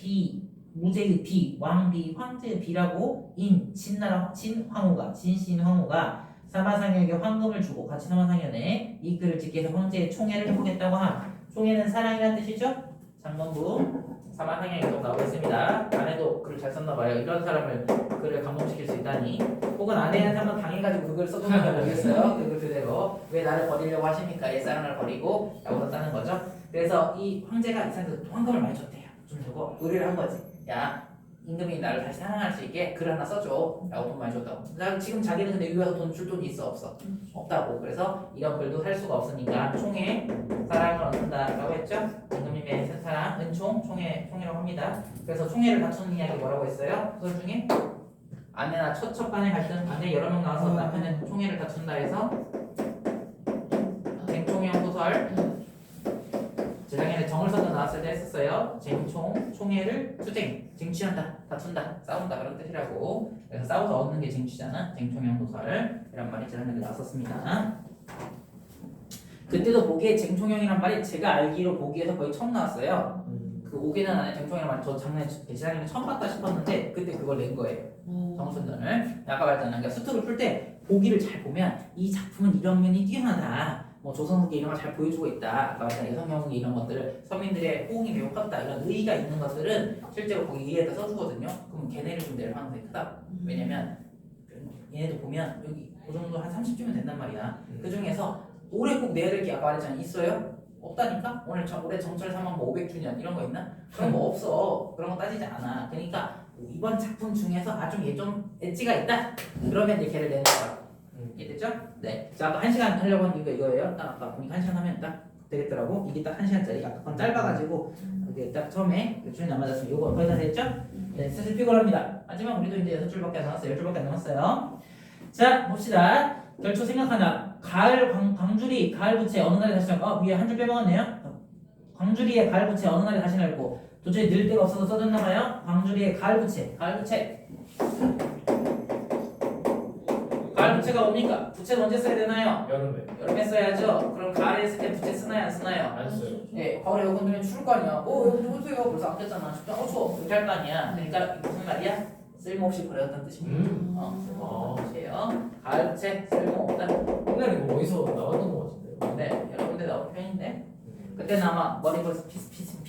무제의 비 왕비 황제의 비라고 진나라 진황후가 진신황후가 사마상현에게 황금을 주고 같이 사마상현에 이 글을 짓게 해서 황제의 총애를 해보겠다고 함. 총애는 사랑이라는 뜻이죠? 장문부 사마상현에도 나오고 있습니다. 아내도 글을 잘 썼나봐요. 이런 사람을 글을 감동시킬 수 있다니. 혹은 아내한테 한번 당해가지고 그 글을 써줬나 모르겠어요. 그 글 그대로 왜 나를 버리려고 하십니까? 옛사랑을 버리고 라고 썼다는 거죠. 그래서 이 황제가 이 사람한테 황금을 많이 줬대요. 좀 주고 의뢰를 한 거지. 야 임금이 나를 다시 사랑할 수 있게 글 하나 써줘 라고 돈 많이 줬다고. 지금 자기는 근데 위에서 돈 줄 돈이 있어 없어? 없다고. 그래서 이런 글도 살 수가 없으니까 총에 사랑을 얻는다 라고 했죠. 임금님의 사랑 은총 총애라고 합니다. 그래서 총애를 다투는 이야기 뭐라고 했어요? 소설 중에 아내나 첩간의 갈등, 아내 여러 명 나와서 남편의 총애를 다툰다 해서 쟁총형 소설 재작년에 정을서도 나왔을 때 했었어요. 총애를 투쟁, 쟁취한다, 다툰다, 싸운다 그런 뜻이라고. 그래서 싸워서 얻는 게 쟁취잖아. 쟁총형 소설 이란 말이 재작년에 나왔었습니다. 그때도 보기에 쟁총형이란 말이 제가 알기로 보기에서 거의 처음 나왔어요. 그 5개년 안에 쟁총형이란 말이 저 재작년에 처음 봤다 싶었는데 그때 그걸 낸 거예요. 정순전을. 아까 말했잖아. 그러니까 수특을 풀 때 보기를 잘 보면 이 작품은 이런 면이 뛰어나다. 뭐 조선후기 이런 걸 잘 보여주고 있다. 아까 말했잖아. 여성영웅 이런 것들을 서민들의 호응이 매우 컸다. 이런 의의가 있는 것들은 실제로 거기 위에다 써주거든요. 그럼 걔네를 좀 내릴 가능성이 크다. 왜냐면 얘네도 보면 여기 그 정도 한 30주면 된단 말이야. 그 중에서 올해 꼭 내야 될 게 아까 말했잖아. 있어요? 없다니까? 올해 정철 3만 뭐 500주년 이런 거 있나? 그런 거 없어. 그런 거 따지지 않아. 그러니까 이번 작품 중에서 아주 좀 엣지가 있다. 그러면 이제 걔를 내는 거야. 이해됐죠? 네. 자, 아까 1시간 하려고 한 이유가 이거예요. 딱 아까 보니까 1시간 하면 딱 되겠더라고. 이게 딱 1시간짜리. 아까 건 짧아가지고 이게 딱 처음에 줄이 안 맞았으면 이거 거의 다 됐죠? 네, 슬슬 피곤합니다. 하지만 우리도 이제 6줄밖에 안 남았어요. 10줄밖에 안 남았어요. 자, 봅시다. 결초 생각하나. 가을 광주리 가을 부채 어느 날에 다시 날고 위에 한 줄 빼먹었네요. 광주리의 가을 부채 어느 날에 다시 날고 도저히 늘 데가 없어서 써졌나봐요. 광주리의 가을 부채 가을 부채가 뭡니까? 부채는 언제 써야 되나요? 여름에 써야죠. 그럼 가을에 쓸 때 부채 쓰나요 안 쓰나요? 안 써요. 예, 가을에 여건 되면 추울 거 아니야. 여기 좀 쓰세요. 벌써 아꼈잖아. 춥다. 추워. 그렇게 할 거 아니야. 그러니까 무슨 말이야? 쓸모없이 버렸다는 뜻입니다. 쓸모없다는 뜻이에요. 가을 부채 쓸모없다. 옛날에 이거 어디서 나왔던 것 같은데요? 네, 여러 군데 나온 편인데 그때는 아마 머리 벌써 핏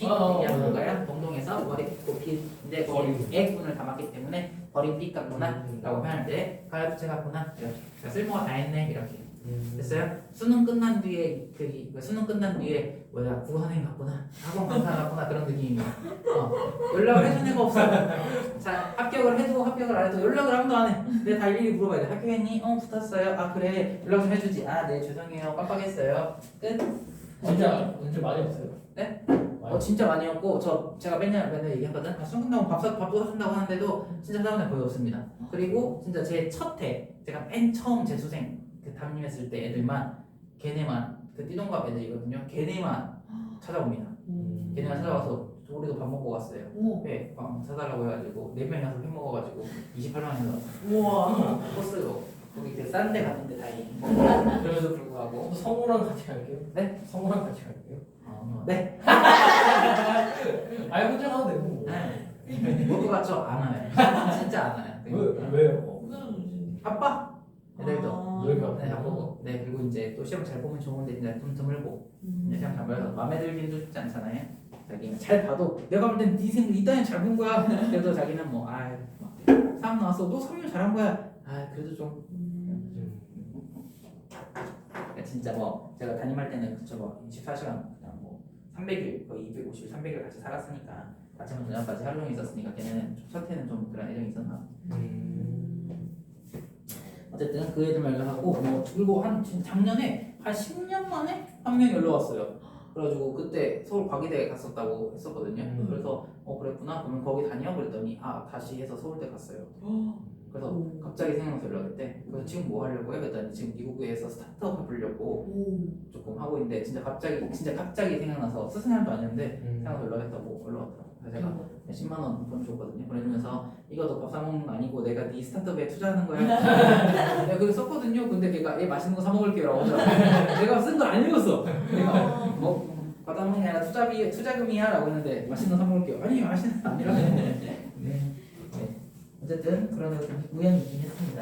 아, 얘기하는 맞아요. 거예요. 동동에서 머리 핏고 핏인데 버린. 액분을 담았기 때문에 버린 핏 같구나 라고 표현하는데 가을 부채 같구나 이렇게. 그러니까 쓸모가 다 했네 이렇게. 됐어요? 수능 끝난 뒤에 수능 끝난 뒤에 뭐야 국어 선생님 같구나 학원 강사 같구나 그런 느낌이야. 연락을 해준 애가 없어. 자 합격을 해도 합격을 안 해도 연락을 아무도 안 해. 내가 다 일일이 물어봐야 돼. 합격했니? 붙었어요. 아 그래 연락 좀 해주지. 아 네 죄송해요 깜빡했어요. 끝. 진짜 문제 많이 없어요. 네? 많이 진짜 많이 없고 제가 맨날 얘기하거든. 수능 끝나고 밥도 사준다고 하는데도 진짜 사는 애 거의 없습니다. 그리고 진짜 제 첫 해 제가 맨 처음 재수생 그 담임했을 때 애들만 걔네만 그 띠동갑 애들이거든요. 걔네만 찾아옵니다. 걔네만 찾아와서 우리도 밥 먹고 갔어요. 회 빵 사달라고 해가지고 4명이 가서 회 먹어가지고 28만 원 나왔어요. 우와. 코스로 거기 되게 싼 데 갔는데 다행히 그럼에도 불구하고 성우랑 같이 갈게요. 네? 성우랑 같이 갈게요. 네. 아예 혼자 가도 되고 뭐. 먹고 갔죠? 안 와요. 진짜 안 와요. 왜요? 바빠. 애들도. 왜 가? 네, 바쁘고. 네, 그리고 이제 또 시험 잘 보면 좋은데 이제 좀 드물고. 시험 잘 봐서 마음에 들기도 쉽지 않잖아요. 자기는 잘 봐도 내가 볼 땐 네 생각 이따위는 잘 본 거야. 그래도 자기는 뭐 사람 나왔어. 너 설명 잘한 거야. 그래도 좀. 그러니까 진짜 뭐 제가 담임할 때는 그쵸 뭐 24시간 그냥 뭐 300일 거의 250일 300일 같이 살았으니까 아침부터 저녁까지 하루 종일 있었으니까 걔네는 첫 해는 좀 그런 애정이 있었나. 어쨌든 그 애들만 연락하고 뭐 그리고 지금 작년에 한 10년 만에 한 명이 연락 왔어요. 그래가지고 그때 서울 과기대 갔었다고 했었거든요. 그래서 그랬구나. 그러면 거기 다녀? 그랬더니 다시 해서 서울대 갔어요. 그래서 오. 갑자기 생각나서 연락했대. 그래서 지금 뭐 하려고 해? 그랬더니 지금 미국에서 스타트업 해보려고 오. 조금 하고 있는데 진짜 갑자기 생각나서 스승 날도 아니었는데 생각나서 연락했다고 연락왔더라고. 그래서 제가 대박. 10만 원 보내줬거든요. 보내주면서 이거 너 밥 사먹는 거 아니고 내가 네 스타트업에 투자하는 거야. 내가 그거 썼거든요. 근데 걔가 얘 맛있는 거 사 먹을게요 라고 하더라고. 내가 쓴 걸 안 읽었어. 내가 뭐 받아먹는 게 아니라 투자금이야 라고 했는데 맛있는 거 사 먹을게요. 아니 맛있는 거 아니라고. 네. 어쨌든 그런 우연히 있긴 했습니다.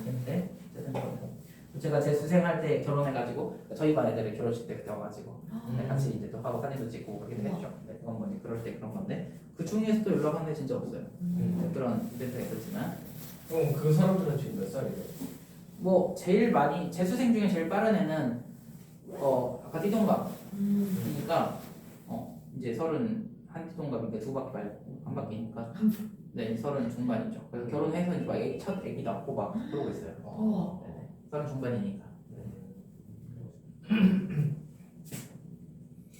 근데 어쨌든 그렇고 제가 재수생할 때 결혼해가지고 저희 반 애들이 결혼식 때 그때 와가지고 같이 이제 또 하고 사진도 찍고 그렇게 했죠. 네, 그건 뭐 그럴 때 그런 건데 그 중에서도 연락 한 게 진짜 없어요. 그런 이벤트가 있었지만 그럼 그 사람들은 지금 몇 살이에요? 뭐 제일 많이 재수생 중에 제일 빠른 애는 아까 띠동갑이니까 이제 31 띠동갑인데 2바퀴 말고 한 바퀴니까 네 30 중반이죠. 그래서 결혼해서 이제 막 첫 애기 낳고 막 그러고 있어요. 우와. 네네 30 중반이니까.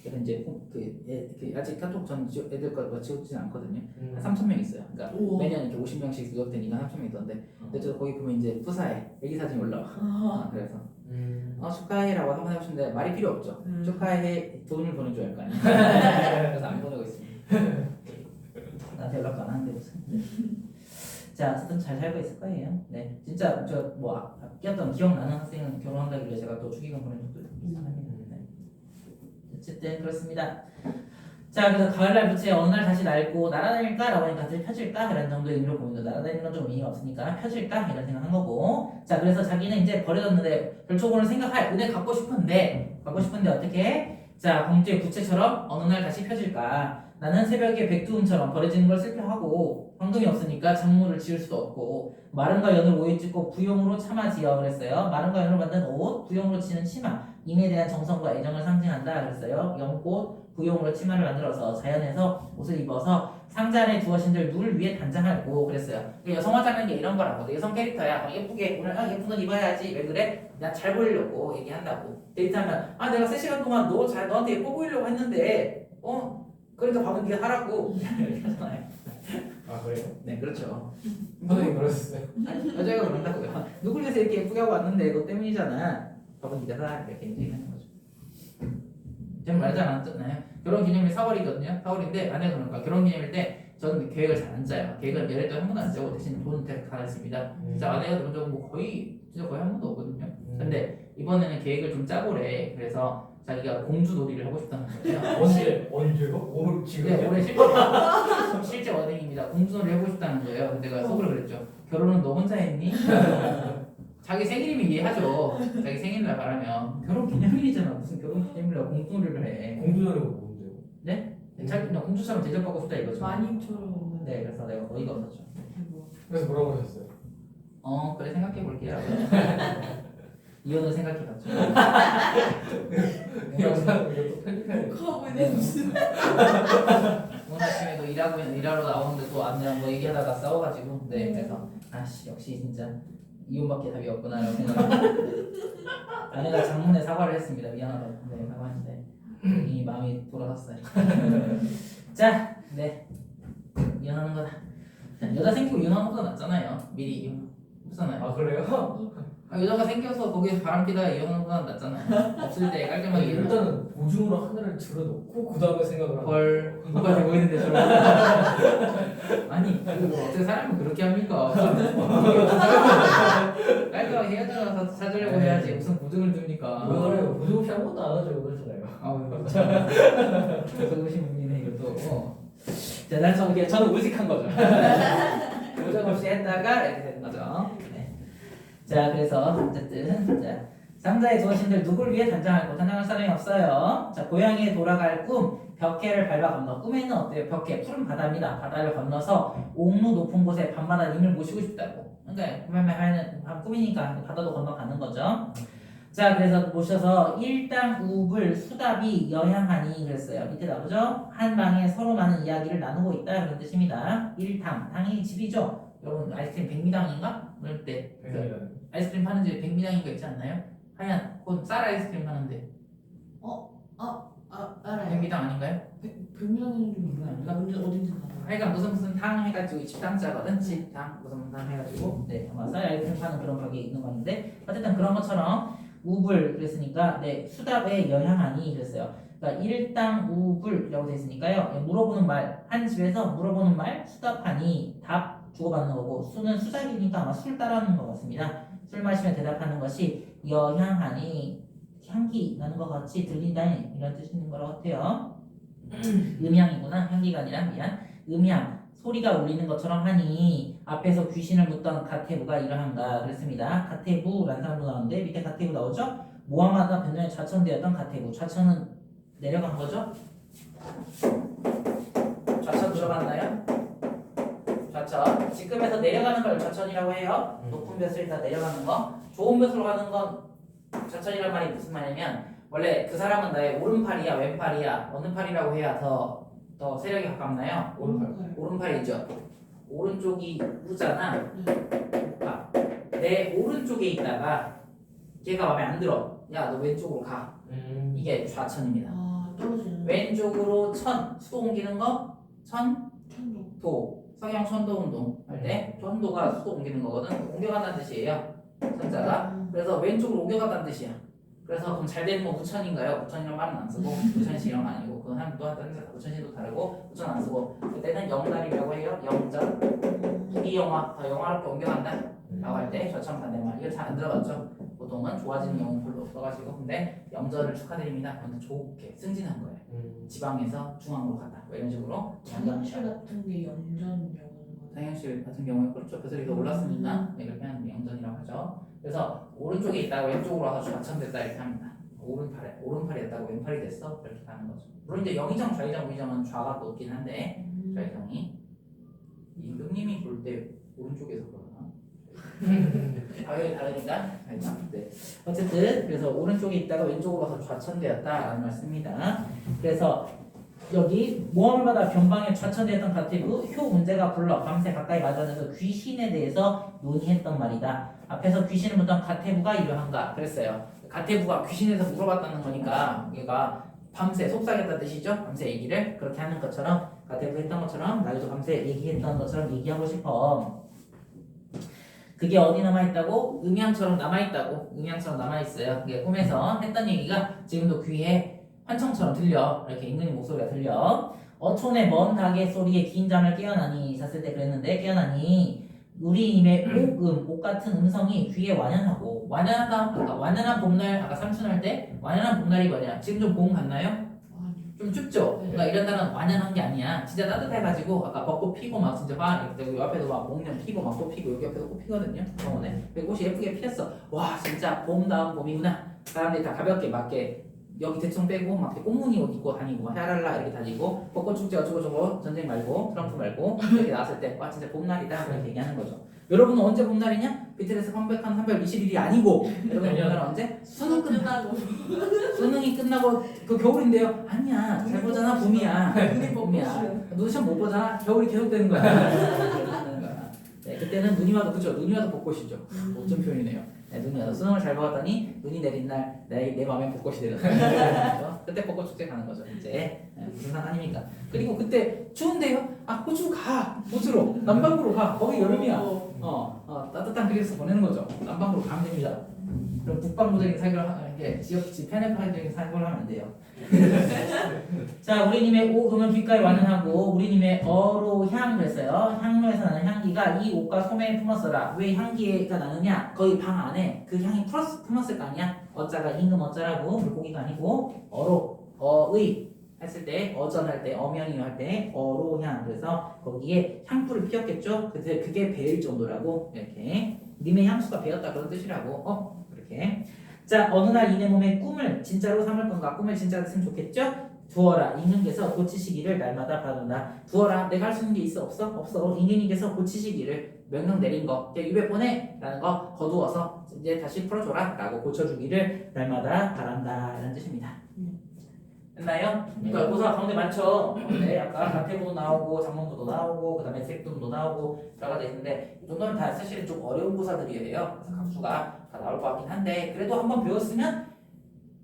그래서 이제 아직 카톡 전 애들 거 지우지는 않거든요. 한 3,000명 있어요. 그러니까 우와. 매년 이렇게 50명씩 누적되니까 3,000명 있던데 근데 저 거기 보면 이제 푸사에 애기 사진 올라와. 그래서 축하해라고 한번 해보시는데 말이 필요 없죠. 축하해 돈을 보내줘야 할 거 아니에요. 그래서 안 보내고 있습니다. 나한테 연락도 안 하는데 무슨. 자, 어쨌든 잘 살고 있을 거예요. 네, 진짜 저 뭐 아꼈던 기억나는 학생은 결혼한다길래 제가 또 축의금 보낸 적도 있습니다. 네. 어쨌든 그렇습니다. 자, 그래서 가을날 부채 어느 날 다시 낡고 날아다닐까? 라고 하니까 다시 펴질까? 이런 정도의 의미로 보이는데 날아다니는 건 좀 의미가 없으니까 펴질까? 이런 생각한 거고 자, 그래서 자기는 이제 버려졌는데 별초고는 생각할 은혜 갖고 싶은데 어떻게 해? 자, 공주의 부채처럼 어느 날 다시 펴질까? 나는 새벽에 백두음처럼 버려지는 걸 슬퍼하고 황금이 없으니까 작물을 지을 수도 없고 마른과 연을 오해 찍고 부용으로 참아 지어 그랬어요. 마른과 연을 만든 옷, 부용으로 치는 치마 임에 대한 정성과 애정을 상징한다 그랬어요. 연꽃, 부용으로 치마를 만들어서 자연에서 옷을 입어서 상자 안에 두어진들 누를 위해 단장하고 그랬어요. 여성화자는 게 이런 거라고. 여성 캐릭터야. 예쁘게 오늘 예쁜 옷 입어야지. 왜 그래? 그냥 잘 보이려고 얘기한다고. 데이트하면 내가 3시간 동안 너한테 예뻐 보이려고 했는데 그러니까 밥은 네가 하라고 이렇게 하잖아요. 아 그래요? 네, 그렇죠. 선생님 그러셨어요? 아니, 여자가 그런다고요. 누굴 위해서 이렇게 예쁘게 하고 왔는데 너 때문이잖아. 밥은 네가 사 이렇게 얘기하는 거죠. 제가 말하지 않았잖아요. 결혼기념일 4월이거든요. 4월인데 아내가 그러니까 결혼기념일 때 저는 계획을 잘 안 짜요. 계획을 예를 들어 한 번도 안 짜고 대신 돈 대략 다 냈습니다. 진짜 아내가 그런 적은 뭐 거의 한 번도 없거든요. 근데 이번에는 계획을 좀 짜보래. 그래서 자기가 공주놀이를 하고 싶다는 거예요. 언제요? 오 지금? 네, 올해 실제 워딩입니다. 공주놀이 해보고 싶다는 거예요. 근데 내가 속으로 그랬죠. 결혼은 너 혼자 했니? 자기 생일이면 이해하죠. 자기 생일날 말하면 결혼 기념일이잖아. 무슨 결혼 기념일날 공주놀이를 해. 공주놀이가 뭔데요? 네? 자기 그냥 공주처럼 대접받고 싶다 이거죠. 마님처럼. 네, 그래서 내가 어이가 없었죠. 대박. 그래서 뭐라고 하셨어요? 그래 생각해 볼게요. 이혼을 생각해봤죠. 영상 이것도 편집해야 돼. 하고 있는 무슨. 오늘 아침에도 일하러 나오는데 또 아내랑 뭐 얘기하다가 싸워가지고 네 그래서 역시 진짜 이혼밖에 답이 없구나라고 생각했어요. 아내가 장문에 사과를 했습니다. 미안하다고. 네 사과했는데 이미 마음이 돌아섰어요. 자, 네 이혼하는 거다. 자, 여자 생기고 이혼하는 것보다 낫잖아요. 미리 이혼하잖아요. 아 그래요? 여자가 생겨서 거기서 바람피다가 이혼하는 것보다 낫잖아요. 없을 때 깔끔하게 이혼하는 거. 일단은 보증으로 하나를 들어놓고 그 다음에 생각을 하고. 헐 이거가 되고 있는데 저런 아니 뭐 어떻게 사람이 그렇게 합니까? 깔끔하게 헤어져서 사주려고 해야지 무슨 보증을 줍니까? 그거를 보증 없이 아무것도 안 하죠 그렇잖아요. 그렇죠. 그래서 의심이네 이것도. 자, 난 저는 우직한 거죠. 보증 없이 했다가 이렇게 되는 거죠. 네. 자, 그래서 어쨌든 자. 상자에 두어진들 누굴 위해 단장할 사람이 없어요. 자, 고향에 돌아갈 꿈, 벽해를 밟아 건너. 꿈에는 어때요? 벽해, 푸른 바다입니다. 바다를 건너서 옥루 높은 곳에 밤마다 님을 모시고 싶다고. 그러니까 하는 꿈이니까 바다도 건너가는 거죠. 자, 그래서 모셔서 일당 우불 수답이 여향하니 그랬어요. 밑에 나오죠? 한 방에 서로 많은 이야기를 나누고 있다 그런 뜻입니다. 일당, 당연히 집이죠. 여러분 아이스크림 백미당인가? 그럴 때 아이스크림 파는 집에 백미당인가 있지 않나요? 하얀 쌀 아이스크림 파는데 알아요. 백미당 아닌가요? 백명은 어딘지 알아요. 하여간 무슨 당 해가지고 집당자거든. 집당 무슨 당 해가지고 네 아마 쌀 파는 그런 가게 있는 거 같은데 어쨌든 그런 것처럼 우불 그랬으니까 네 수답에 영향하니 그랬어요. 그러니까 일당 우불이라고 돼 있으니까요. 예, 물어보는 말 한 집에서 물어보는 말 수답하니 답 주고받는 거고 수는 수작이니까 아마 술 따라하는 것 같습니다. 술 마시면 대답하는 것이 영향하니 향기 나는 것 같이 들린다 이런 뜻이 있는 거라고 같아요. 음향이구나 향기가 아니라 미안 음향 소리가 울리는 것처럼 하니 앞에서 귀신을 묻던 가태부가 이러한가 그랬습니다. 가태부라는 사람도 나오는데 밑에 가태부 나오죠? 모함하다 변전에 좌천되었던 가태부 좌천은 내려간 거죠? 좌천 들어갔나요? 좌천 지금에서 내려가는 걸 좌천이라고 해요. 높은 벼슬이 다 내려가는 거 좋은 벼슬로 가는 건 좌천이란 말이 무슨 말이냐면 원래 그 사람은 나의 오른팔이야 왼팔이야 어느 팔이라고 해야 더 세력이 가깝나요? 오른팔. 오른팔이죠. 오른쪽이 우잖아. 아, 내 오른쪽에 있다가 걔가 마음에 안 들어. 야 너 왼쪽으로 가. 이게 좌천입니다. 떨어지는. 왼쪽으로 수도 옮기는 거 천도. 성형 천도 운동 할 때 천도가 수도 옮기는 거거든. 옮겨간다는 뜻이에요. 천자가. 그래서 왼쪽으로 옮겨간다는 뜻이야. 그래서 그럼 잘 되는 건 우천인가요? 우천이란 말은 안 쓰고 우천시 이런 거 아니고 그건 한또 하던 우천시도 다르고 우천 안 쓰고 그때는 영달이라고 해요. 영전 부기영화 더 영화롭게 옮겨간다 라고 할 때 좌천 반대말 이거 잘 안 들어갔죠. 보통은 좋아지는 경우는 별로 없어가지고 근데 영전을 축하드립니다. 그런데 좋게 승진한 거예요. 지방에서 중앙으로 갔다 뭐 이런 식으로 장현실 같은 게 영전 영어는 상현실 같은 경우에 그렇죠. 벼슬이 더 올랐으니까 네, 이렇게 하는 게 영전이라고 하죠. 그래서 오른쪽에 있다가 왼쪽으로 와서 좌천됐다 이렇게 합니다. 오른팔이 됐다고 왼팔이 됐어 이렇게 가는 거죠. 물론 이제 영의정, 좌의정, 우의정은 좌가 높긴 한데 좌의정이 임금님이 볼 때 오른쪽에서 그러나 좌의정이 다르니까 네. 어쨌든 그래서 오른쪽에 있다가 왼쪽으로 와서 좌천되었다라는 말씀입니다. 그래서 여기 모험을 받아 변방에 좌천되었던 가태부 효 문제가 불러 밤새 가까이 맞아서 귀신에 대해서 논의했던 말이다. 앞에서 귀신을 묻던 가태부가 이러한가 그랬어요. 가태부가 귀신에서 물어봤다는 거니까 얘가 밤새 속삭였다는 뜻이죠. 밤새 얘기를 그렇게 하는 것처럼 가태부 했던 것처럼 나도 밤새 얘기했던 것처럼 얘기하고 싶어. 그게 어디 남아있다고? 음향처럼 남아있어요. 그게 꿈에서 했던 얘기가 지금도 귀에 환청처럼 들려. 이렇게 임금님 목소리가 들려. 어촌의 먼 닭의 소리에 긴 잠을 깨어나니 잤을 때 그랬는데 깨어나니 우리님의 옥 같은 음성이 귀에 완연하고 완연하다 아까 완연한 봄날 아까 삼순할 때 완연한 봄날이 뭐냐 지금 좀 봄 같나요? 좀 춥죠? 그러니까 이런 단어는 완연한 게 아니야. 진짜 따뜻해가지고 아까 벚꽃 피고 막 진짜 막 여기 앞에도 막 목련 피고 막 꽃 피고 여기 앞에도 꽃 피거든요. 병원에 꽃이 예쁘게 피었어. 와 진짜 봄다운 봄이구나. 사람들이 다 가볍게 맞게 여기 대충 빼고 막 이렇게 꽃무늬 옷 입고 다니고 막 샤랄라 이렇게 다니고 벚꽃 축제 어쩌고저쩌고 전쟁 말고 트럼프 말고 이렇게 나왔을 때 와 진짜 봄날이다 그렇게 얘기하는 거죠. 여러분은 언제 봄날이냐? BTS 컴백한 321일이 아니고 여러분 봄날은 언제? 수능 끝나고 수능이 끝나고 그 겨울인데요? 아니야 잘 보잖아 봄이야 봄이야 눈 시험 못 보잖아 겨울이 계속 되는 거야 네, 그때는 눈이 와도 그죠? 눈이 와도 벚꽃이죠. 멋진 표현이네요. 네, 눈이 와도 수능을 잘 봐왔더니 눈이 내린 날 내 마음에 벚꽃이 내렸어요. 그때 벚꽃 축제 가는 거죠. 이제 네, 무슨 상 아닙니까? 그리고 그때 추운데요? 아 호주 가 호주로 남방구로 가 거기 여름이야. 따뜻한 그리스에서 보내는 거죠. 남방구로 가면 됩니다. 그럼 북방구적인 사고를 이렇게 지역지 편협적인 사고를 하면 안 돼요. 자, 우리님의 오음은 귓가에 완연하고 우리님의 어로 향 그랬어요. 향로에서 나는 향기가 이 옷과 소매에 품었어라. 왜 향기가 나느냐? 거기 방 안에 그 향이 품었을 거 아니야? 어자가 임금 어자라고 물고기가 아니고 어로 어의 했을 때 어전할 때 어명이 할 때 어로향 그래서 거기에 향불을 피웠겠죠. 그게 배일 정도라고 이렇게 님의 향수가 배었다 그런 뜻이라고 그렇게 자 어느 날 이내 몸에 꿈을 진짜로 삼을 건가 꿈을 진짜로 쓰면 좋겠죠. 두어라 임금께서 고치시기를 날마다 바란다. 두어라 내가 할 수 있는 게 있어 없어 임금님께서 고치시기를 명령 내린 거 입에 보내 라는 거 거두어서 이제 다시 풀어줘라 라고 고쳐주기를 날마다 바란다 라는 뜻입니다. 됐나요? 그러니까 고사 가운데 많죠. 네, 아까 가태부도 나오고 장문부도 나오고 그 다음에 색동도 나오고 들어가 돼 있는데 이 정도는 다 사실은 좀 어려운 고사들이에요. 그래서 각수가 다 나올 것 같긴 한데 그래도 한번 배웠으면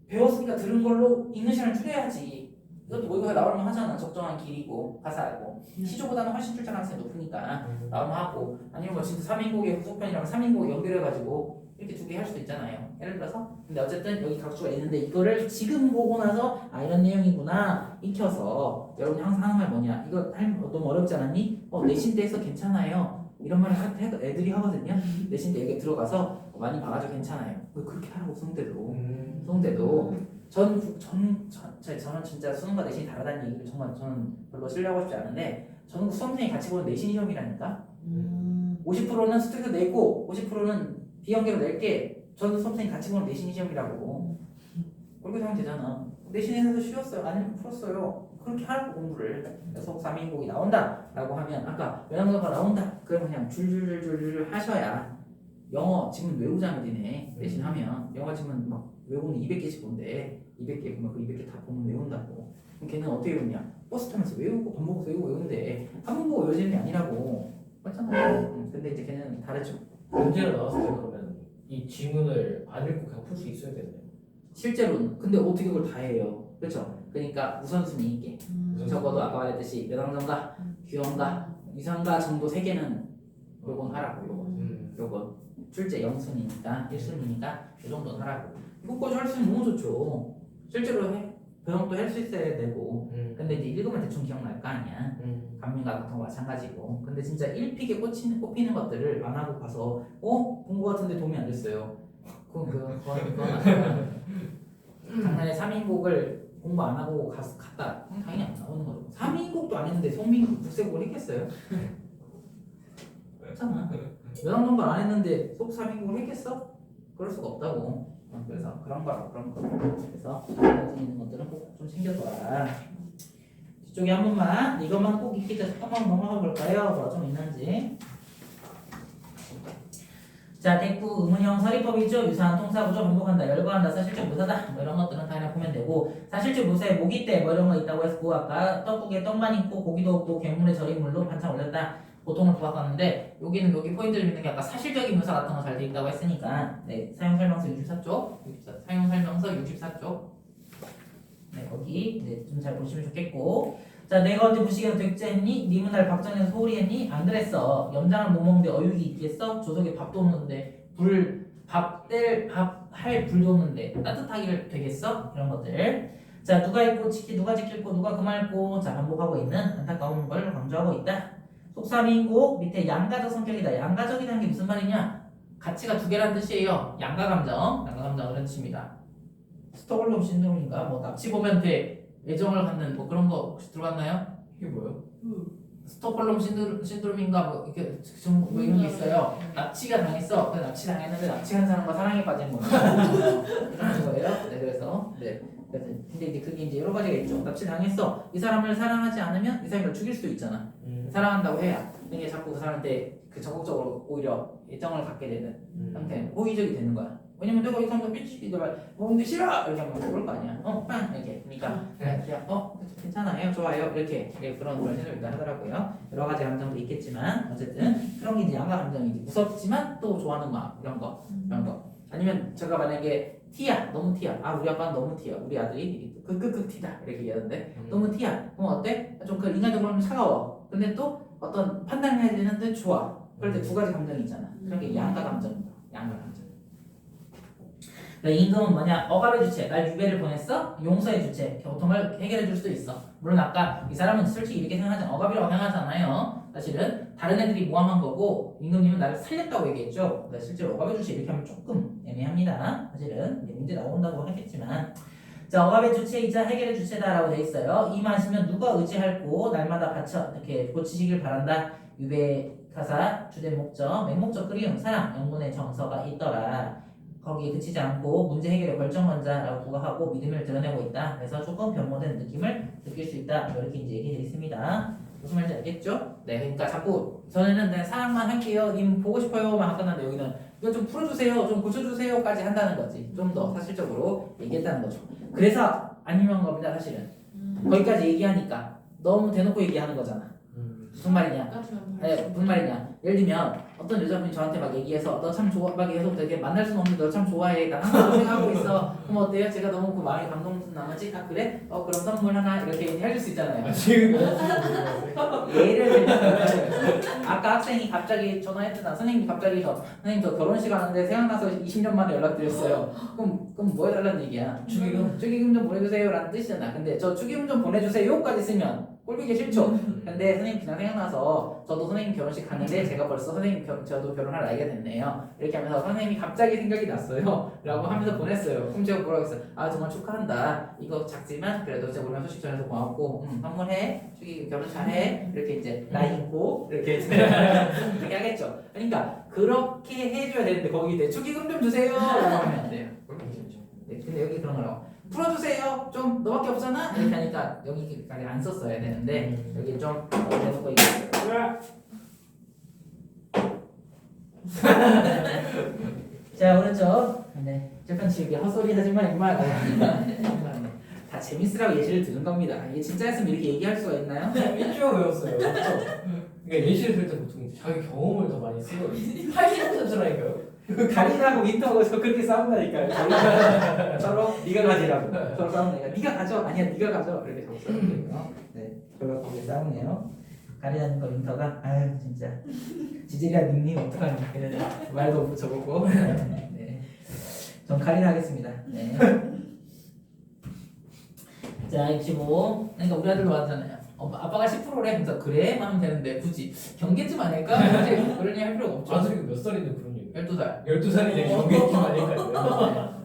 배웠으니까 들은 걸로 읽는 시간을 줄여야지. 이것도 모의고사 나오면 하잖아. 적정한 길이고 가사하고 시조보다는 훨씬 출제 가능성이 높으니까 나오면 하고, 아니면 뭐 진짜 3인국의 후속편이랑 3인국 연결해가지고 이렇게 두 개 할 수도 있잖아요. 예를 들어서. 근데 어쨌든 여기 각주가 있는데 이거를 지금 보고 나서 아 이런 내용이구나 익혀서 여러분이 항상 하는 말 뭐냐, 이거 너무 어렵지 않았니? 내신 때 해서 괜찮아요. 이런 말을 애들이 하거든요. 내신 때 여기 들어가서 많이 봐가지고 괜찮아요. 왜 그렇게 하라고 수능대도. 수능대도 저는 진짜 수능과 내신이 다르다는 얘기를 정말 저는 별로 쓰려고 싶지 않은데, 저는 수험생이 같이 보는 내신 시험이라니까. 50%는 수특에서 내고 50%는 비연계로 낼게. 저는 수험생이 같이 보는 내신 시험이라고. 그렇게 하면 되잖아. 내신에서 쉬웠어요. 아니면 풀었어요. 그렇게 하라고 공부를. 그래서 3인국이 나온다 라고 하면, 아까 외양도가 나온다 그럼 그냥 줄줄줄줄 하셔야. 영어 지금 외우자면 되네. 내신 하면 영어 지금 막 외우는 200개씩 본대. 200개 그러면 그 200개 다 보면 외운다고. 그럼 걔는 어떻게 외우냐? 버스 타면서 외우고 밥 먹어서 외우는데 한 번 보고 외워지는 게 아니라고. 맞잖아요. 근데 이제 걔는 다르죠. 문제가 나왔을 때 그러면 이 지문을 안 읽고 그냥 풀 수 있어야겠네요. 실제로는. 근데 어떻게 그걸 다 해요? 그렇죠? 그러니까 우선순위 있게. 적어도 아까 말했듯이 면왕정가, 규형가, 위상가 정도 3개는 요건 하라고. 요건 출제 0순위니까 1순위니까 요 정도는 하라고. 이거까지 할 수 있으면 너무 좋죠. 실제로 배영도 할 수 있어야 되고. 근데 이제 읽으면 대충 기억날 거 아니야. 감민과 같은 거 마찬가지고. 근데 진짜 1픽에 꼽히는 것들을 안 하고 가서 본 거 같은데 도움이 안 됐어요. 그건 작년에 3인국을 공부 안 하고 갔다. 그럼 당연히 안 나오는 거죠. 3인국도 안 했는데 송민국 국세국을 했겠어요? 그렇잖아. 몇학 정도 안 했는데 속 3인국을 했겠어? 그럴 수가 없다고. 그래서 그런 거. 그래서 가진 있는 것들은 꼭 좀 챙겨둬라. 뒤쪽에 한 번만 이것만 꼭 익히자. 한번 넘어가 볼까요? 뭐 좀 있는지. 자, 대구 의문형 서리법이죠. 유사한 통사구조 반복한다, 열거한다, 사실적 묘사다. 뭐 이런 것들은 다 그냥 보면 되고, 사실적 묘사에 모기 때 뭐 이런 거 있다고 했고, 아까 떡국에 떡만 있고 고기도 없고 괴물에 절인 물로 반찬 올렸다. 보통을 부각하는데 여기 포인트를 믿는 게 아까 사실적인 묘사 같은 거 잘 돼 있다고 했으니까, 네, 사용설명서 64쪽, 사용설명서 64쪽, 네, 거기 네, 좀 잘 보시면 좋겠고. 자, 내가 언제 부시기에서 dec했니? 님은 날 박정에서 소홀히 했니? 안 그랬어. 염장을 못 먹는데 어육이 있겠어? 조석에 밥도 없는데 밥 할 불도 없는데 따뜻하기를 되겠어? 이런 것들. 자, 누가 있고 누가 지킬고 누가 금할고. 자, 반복하고 있는 안타까운 걸 강조하고 있다. 속삼인국 밑에 양가적 성격이다. 양가적이라는 게 무슨 말이냐? 가치가 두 개란 뜻이에요. 양가감정 이런 뜻입니다. 스톡홀름 신드롬인가? 뭐 납치 보면 돼. 애정을 갖는 뭐 그런 거 혹시 들어봤나요? 이게 뭐예요? 스톡홀름 신드롬인가 뭐 이렇게 뭐 이런 게 있어요. 납치가 당했어. 근데 납치 당했는데 납치한 사람과 사랑에 빠진 거예요. 이런 거예요. 네, 그래서 근데 이제 그게 이제 여러 가지가 있죠. 납치 당했어. 이 사람을 사랑하지 않으면 이 사람을 죽일 수도 있잖아. 사랑한다고 해야 이게 자꾸 그 사람한테 적극적으로 오히려 애정을 갖게 되는 상태, 호의적이 되는 거야. 왜냐면 내가 이 사람도 삐치기더라 근데 싫어 이렇게 하면 그럴 거 아니야. 빵 이렇게. 그러니까 그냥 괜찮아요, 좋아요 이렇게 그런 걸 해주니까 하더라고요. 여러 가지 감정도 있겠지만 어쨌든 그런 게 이제 양가 감정이지. 무섭지만 또 좋아하는 마음 이런 거. 아니면 제가 만약에 티야, 너무 티야. 우리 아빠는 너무 티야. 우리 아들이 극극극 티다 이렇게 얘기하는데 너무 티야. 그럼 어때? 좀 그 인간적으로는 차가워. 근데 또 어떤 판단을 해야 되는데 좋아. 그럴 때 두 가지 감정이 있잖아. 그런 게 양가 감정이다. 양가 감정. 그러니까 임금은 뭐냐? 억압의 주체, 날 유배를 보냈어? 용서의 주체, 교통을 해결해 줄 수도 있어. 물론 아까 이 사람은 솔직히 이렇게 생각하지, 억압이라고 생각하잖아요. 사실은 다른 애들이 모함한 거고 임금님은 나를 살렸다고 얘기했죠. 근데 실제로 억압의 주체 이렇게 하면 조금 애매합니다. 사실은 문제 나온다고 하겠지만, 자, 억압의 주체이자 해결의 주체다라고 돼 있어요. 이 마시면 누가 의지할고 날마다 바쳐 이렇게 고치시길 바란다. 유배 가사, 주된 목적, 맹목적 그리움, 사랑, 영문의 정서가 있더라. 거기에 그치지 않고 문제 해결의 결정권자라고 부각하고 믿음을 드러내고 있다. 그래서 조금 변모된 느낌을 느낄 수 있다. 이렇게 이제 얘기되어 있습니다. 무슨 말인지 알겠죠? 네, 그러니까 자꾸 전에는 그냥 사랑만 할게요, 님 보고 싶어요만 끝났는데 여기는 이거 좀 풀어주세요, 좀 고쳐주세요까지 한다는 거지. 좀 더 사실적으로 얘기했다는 거죠. 그래서 안 유명한 겁니다, 사실은. 거기까지 얘기하니까 너무 대놓고 얘기하는 거잖아. 무슨 말이냐? 같으면 무슨 말이냐? 예를 들면 어떤 여자분이 저한테 막 얘기해서 너 참 좋아 막 계속 되게 만날 수는 없는데 너 참 좋아해 나 항상 생각하고 있어 그럼 어때요? 제가 너무 그 마음이 감동 나머지 다 그래? 그럼 선물 하나 이렇게 해줄 수 있잖아요. 지금 예를 들면 아까 학생이 갑자기 전화했잖아. 선생님이 갑자기 선생님 저 결혼식 하는데 생각나서 20년 만에 연락드렸어요. 그럼 뭐 해달라는 얘기야? 축의금 좀 보내주세요 라는 뜻이잖아. 근데 저 축의금 좀 보내주세요까지 쓰면 꼴보기 싫죠. 근데 선생님 그냥 생각나서 저도 선생님 결혼식 가는데 제가 벌써 선생님 저도 결혼할 나이가 됐네요. 이렇게 하면서 선생님이 갑자기 생각이 났어요. 라고 하면서 보냈어요. 그럼 제가 뭐라고 했어요? 아 정말 축하한다. 이거 작지만 그래도 제가 우리 소식 전해서 고맙고 선물해. 축의금 결혼 잘해. 이렇게 이제 나이 있고 이렇게 이제 그렇게 하겠죠. 그러니까 그렇게 해줘야 되는데 거기 내 축의금 좀 주세요. 라고 하면 안 돼요. 네, 근데 여기 그런 거라고 풀어주세요. 좀 너밖에 없잖아. 이렇게 하니까 여기까지 안 썼어야 되는데 여기 좀 대놓고 이거 자 오른쪽 네 재판치기 헛소리 하지만 임마 다 재밌으라고 예시를 드는 겁니다. 이게 진짜였으면 이렇게 얘기할 수가 있나요? 민주가 배웠어요. 그렇죠? 그러니까 예시를 들 때 보통 자기 경험을 더 많이 쓰거든요. 80%라니까요. 가리라고 윈터하고 저 그렇게 싸운다니까요. 서로 네가 가지라고 서로 싸우니까 네가 가져 아니야 네가 가져 이렇게 서로 싸우네요. 네 서로 거기에 싸우네요. 가리라는 거 윈터가 아유 진짜 지질이야 닉님 어떡하니 말도 못 붙여보고 네. 전 가리라 하겠습니다. 네. 자 65 그러니까 우리 아들도 하잖아요. 아빠가 10%래 그래서 그래? 하면 되는데 굳이 경계쯤 아닐까? 굳이 그런 얘기 할 필요가 없죠. 아들이 몇 살인데 그런 얘기 12살 12살인데 경계팀 아닐까요?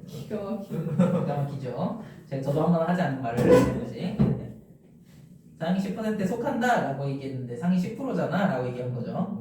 기가 막히네. 기가 막히죠. 저도 한번 하지 않는 말을 해보지. 상위 10%에 속한다 라고 얘기했는데 상위 10%잖아 라고 얘기한 거죠.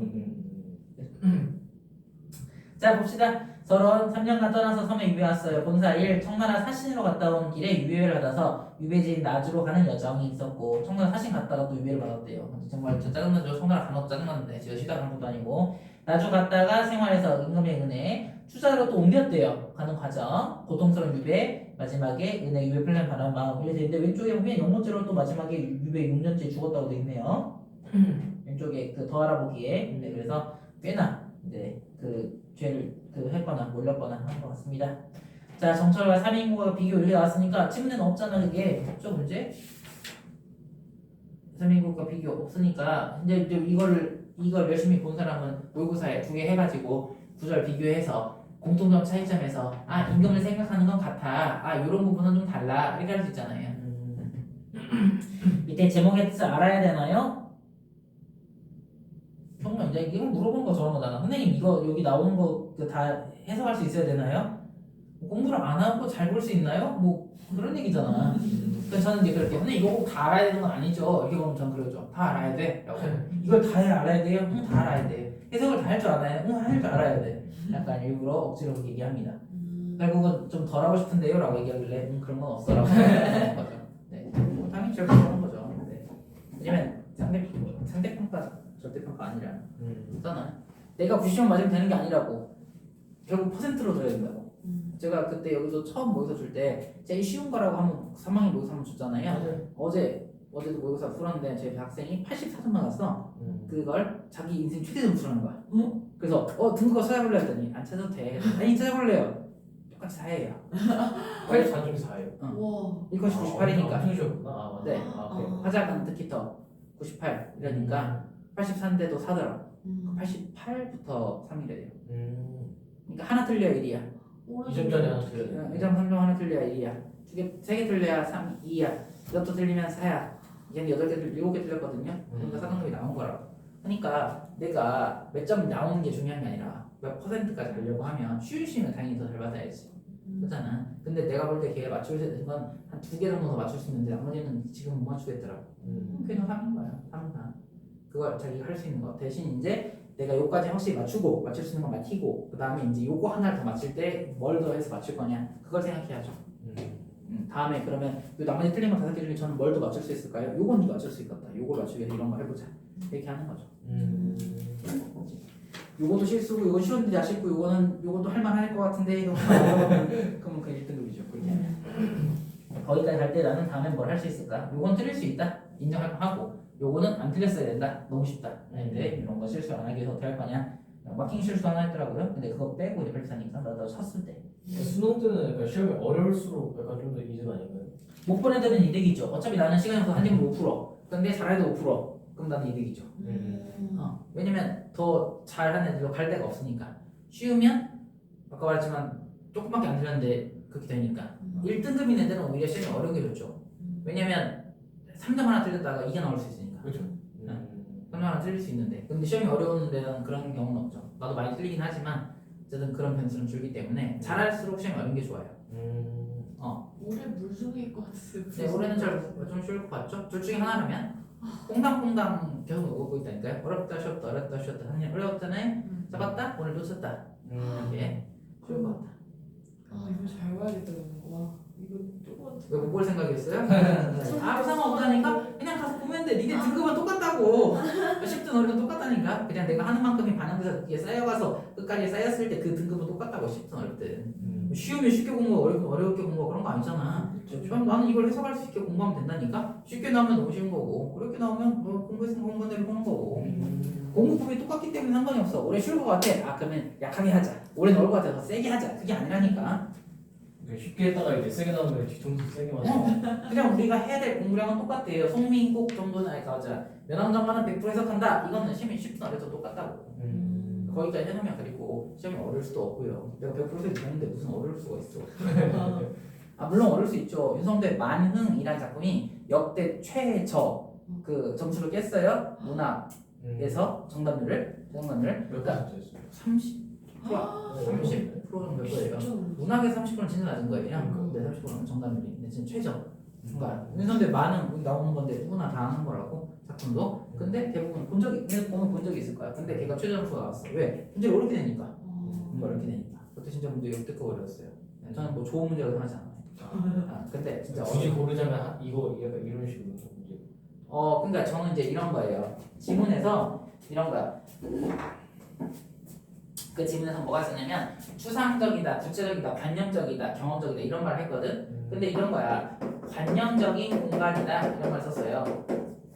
자 봅시다. 서론 3년간 떠나서 섬에 유배 왔어요. 본사 1 청나라 사신으로 갔다 온 길에 유배를 받아서 유배지인 나주로 가는 여정이 있었고 청나라 사신 갔다가 또 유배를 받았대요. 정말 저 짜증나죠. 청나라 간호도 짜증났는데 지가 쉬다 가는 것도 아니고 나주 갔다가 생활해서 임금의 은혜 투자로 또 옮겼대요. 가는 과정 고통스러운 유배 마지막에 은혜 유배 플랜 바란 마음 이렇게 되는데 왼쪽에 보면 영문제로 또 마지막에 유배 6년째 죽었다고 돼 있네요. 왼쪽에 그 더 알아보기에 네, 그래서 꽤나 네, 그 죄를 했거나 몰렸거나 한 것 같습니다. 자 정철과 3인국가 비교 이렇게 나왔으니까 질문에는 없잖아. 그게 없죠 문제? 3인국가 비교 없으니까 이제 이걸 열심히 본 사람은 모의고사에 2개 해가지고 구절 비교해서 공통점 차이점에서 아 임금을 생각하는 건 같아 아 이런 부분은 좀 달라 이렇게 할 수 있잖아요. 밑에 제목의 뜻을 알아야 되나요? 정말 이제 이걸 물어보는 거 저런 거잖아. 선생님 이거 여기 나오는 거 다 해석할 수 있어야 되나요? 공부를 안 하고 잘 볼 수 있나요? 뭐 그런 얘기잖아. 그래서 저는 이제 그렇게 선생님 이거 꼭 다 알아야 되는 건 아니죠. 이렇게 보면 전 그러죠. 다 알아야 돼. 라고. 이걸 다 알아야 돼요? 응, 다 알아야 돼. 해석을 다 할 줄 알아야 돼? 응, 할 줄 알아야 돼. 약간 일부러 억지로 얘기합니다. 결국은 좀 덜 하고 싶은데요? 라고 얘기하길래 그런 건 없어 라고 하는 거죠. 네. 뭐 당연히 제가 그런 거죠. 네. 왜냐면 상대평가 절대평가 아니라 있잖아. 내가 90점 맞으면 되는 게 아니라고. 결국 퍼센트로 들어야 된다고. 제가 그때 여기서 처음 모의고사 줄 때 제일 쉬운 거라고 하면 3학년 모의고사 한번 줬잖아요. 어제도 모의고사 풀었는데 제 학생이 84점 맞았어. 그걸 자기 인생 최대 점수라는 거야. 그래서 등급거 찾아볼래 했더니 안 찾아도 돼. 아니 찾아볼래요. 똑같이 4예요. 84 중에 4예요. 와. 이것이 98이니까. 엄청 쉬웠구나. 아, 맞아. 네. 아, 화작은 특히 더 98 이러니까 84인데도 4더라. 88부터 3이래요. 그러니까 하나 틀려야 1이야. 2점 전에 하나 틀려야 1점 3점 하나 틀려야 1이야. 3개 틀려야 3, 2야. 이것도 틀리면 4야. 얘는 8개, 7개 틀렸거든요. 그러니까 4등급이 나온 거라고. 그러니까 내가 몇 점 나오는 게 중요한 게 아니라 몇 퍼센트까지 가려고 하면 쉬우시면 당연히 더 잘 받아야지. 그렇잖아. 근데 내가 볼 때 걔가 맞출 수 있는 건 한 2개 정도 더 맞출 수 있는데 나머지는 지금 못 맞추겠더라고. 그냥 3인 거야. 3다. 그걸 자기가 할 수 있는 거. 대신 이제 내가 요까지 확실히 맞추고 맞출 수 있는 건 맞히고 그 다음에 이제 요거 하나를 더 맞출 때 뭘 더 해서 맞출 거냐 그걸 생각해야죠. 다음에 그러면 요 나머지 틀린 거 5개 중에 저는 뭘 더 맞출 수 있을까요? 요건 네가 맞출 수 있겠다. 요걸 맞추기 위해서 이런 거 해보자. 이렇게 하는 거죠. 요것도 실수고 요건 쉬웠는데 아쉽고 요것도 할만할 것 같은데 이거 그러면 그 1등급이죠. 그렇게 하면 거기까지 갈 때 나는 다음에 뭘 할 수 있을까? 요건 틀릴 수 있다. 인정하고 요거는 안 틀렸어야 된다. 너무 쉽다. 근데 이런 거 실수 안 하기 위해서 어떻게 할 거냐? 마킹 실수 하나 했더라고요. 근데 그거 빼고 이제 발표하니까 나도 쳤을 때. 수능 때는 약간 시험이 어려울수록 약간 좀 더 이득 아닌가요? 못 보는 데는 이득이죠. 어차피 나는 시간에서 한 질문 못 풀어. 근데 잘해도 못 풀어. 그럼 나는 이득이죠. 왜냐면 더 잘하는 애들도 갈 데가 없으니까. 쉬우면 아까 말했지만 조금밖에 안 틀렸는데 그렇게 되니까. 1등급인 애들은 오히려 시험이 어려운 게 좋죠. 왜냐면 3점 하나 틀렸다가 2가 나올 수 있으니까. 그렇죠. 3점 하나 틀릴 수 있는데. 근데 시험이 어려운 데는 그런 경우는 없죠. 나도 많이 틀리긴 하지만 어쨌든 그런 변수는 줄기 때문에 잘할수록 시험이 어려운 게 좋아요. 올해 물속일 것 같았어요. 네, 올해는 좀 쉬울 것 같죠? 둘 중에 하나라면 꽁당꽁당 계속 오고 있다니까요. 어렵다 쉬었다 어렵다 쉬었다 한일 어려웠잖아요. 잡았다 오늘 놓쳤다 이렇게 쉬울 것 같다. 아 이거 잘 봐야겠다. 와 이거 조금 왜 못 볼 생각이었어요? 아무 상관없다니까 그냥 가서 보면 돼. 니네 등급은 똑같다고. 10등 어려도 똑같다니까. 그냥 내가 하는 만큼이 반영돼서 이게 쌓여가서 끝까지 쌓였을 때 그 등급은 똑같다고. 10등 어렵든 쉬우면 쉽게 공부하고 어렵면 어렵게 공부하고 그런 거 아니잖아. 그럼 나는 이걸 해석할 수 있게 공부하면 된다니까. 쉽게 나오면 너무 쉬운 거고 어렵게 나오면 뭐 공부했으면 공부한 대로 보는 거고 공부법이 똑같기 때문에 상관이 없어. 올해 쉬울 것 같아. 아 그러면 약하게 하자. 올해는 어려울 것 같아. 더 세게 하자. 그게 아니라니까. 쉽게 했다가 이제 세게 나오면 뒤통수 세게 맞아. 그냥 우리가 해야 될 공부량은 똑같아요. 송민국 정도는 알까자 면허점과는 100% 해석한다. 이거는 시험이 10분 어려도 똑같다고. 거기까지 해놓으면 그리고 시험이 어려울 수도 없고요. 내가 100% 해줬는데 무슨 어려울 수가 있어. 아 물론 어려울 수 있죠. 윤성대 만흥이라는 작품이 역대 최저 그 점수를 깼어요. 문학에서 정답률을 몇 그러니까 퍼센트였어요? 30% 정도 될 거예요. 문학에서 30%는 진짜 낮은 거예요. 네, 30%는 정답률이. 근데 진짜 최저. 그러니까 윤성대 만흥 나오는 건데 누구나 다 하는 거라고 작품도. 근데 대부분 보면 본 적이 있을 거야. 근데 걔가 최저 점수가 나왔어. 왜? 문제를 어렵게 되니까. 뭔가 어렵게 되니까. 그것도 진짜 문제 역대급 어려웠어요. 저는 뭐 좋은 문제라고 생각하지 않아요. 근데 진짜 굳이 고르자면 이거 약간 이런 식으로 문제. 그러니까 저는 이제 이런 거예요. 지문에서 이런 거야. 그 지문에서 뭐가 있었냐면 추상적이다, 구체적이다, 관념적이다, 경험적이다 이런 말을 했거든. 근데 이런 거야. 관념적인 공간이다 이런 말 썼어요.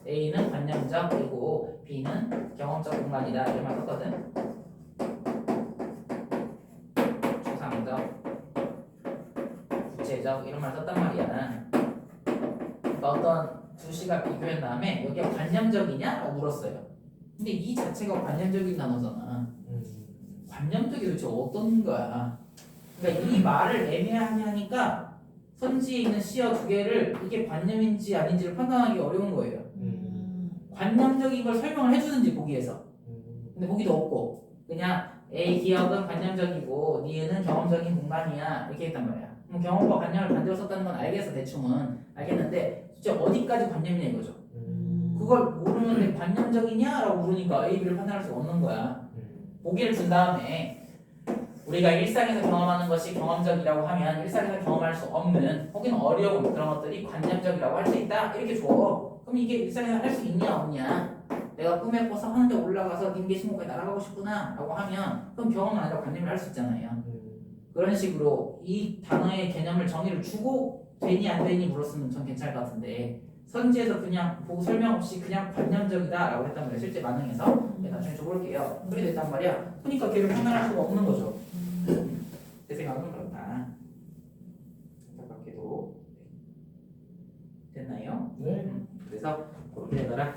A는 관념적이고 B는 경험적 공간이다 이런 말 썼거든. 추상적, 구체적 이런 말 썼단 말이야. 그러니까 어떤 두 시가 비교한 다음에 여기가 관념적이냐? 라고 물었어요. 근데 이 자체가 관념적인 단어잖아. 관념적이 도대체 어떤 거야? 그러니까 이 말을 애매하게 하니까 선지에 있는 시어 두 개를 이게 관념인지 아닌지를 판단하기 어려운 거예요. 관념적인 걸 설명을 해주는지 보기에서. 근데 보기도 없고 그냥 A 기억은 관념적이고 니은은 경험적인 공간이야 이렇게 했단 말이야. 그럼 경험과 관념을 반대로 썼다는 건 알겠어. 대충은 알겠는데 진짜 어디까지 관념이냐 이거죠. 그걸 모르는데 관념적이냐? 라고 물으니까 A, B를 판단할 수가 없는 거야. 보기를 준 다음에 우리가 일상에서 경험하는 것이 경험적이라고 하면 일상에서 경험할 수 없는 혹은 어려운 그런 것들이 관념적이라고 할 수 있다 이렇게 줘. 그럼 이게 일상에서 할 수 있냐 없냐? 내가 꿈에 꿔서 하늘에 올라가서 님계신목에 날아가고 싶구나 라고 하면 그럼 경험은 아니라 관념을 할 수 있잖아요. 그런 식으로 이 단어의 개념을 정의를 주고 되니 안 되니 물었으면 전 괜찮을 것 같은데 선지에서 그냥 보고 설명 없이 그냥 관념적이다 라고 했단 말이에요. 실제 반응에서 나중에 줘볼게요. 그렇게 됐단 말이야. 그러니까 걔를 판단할 수가 없는 거죠. 제 생각은 그렇다. 안타깝게도 됐나요? 네. 그래서 그렇게 되더라.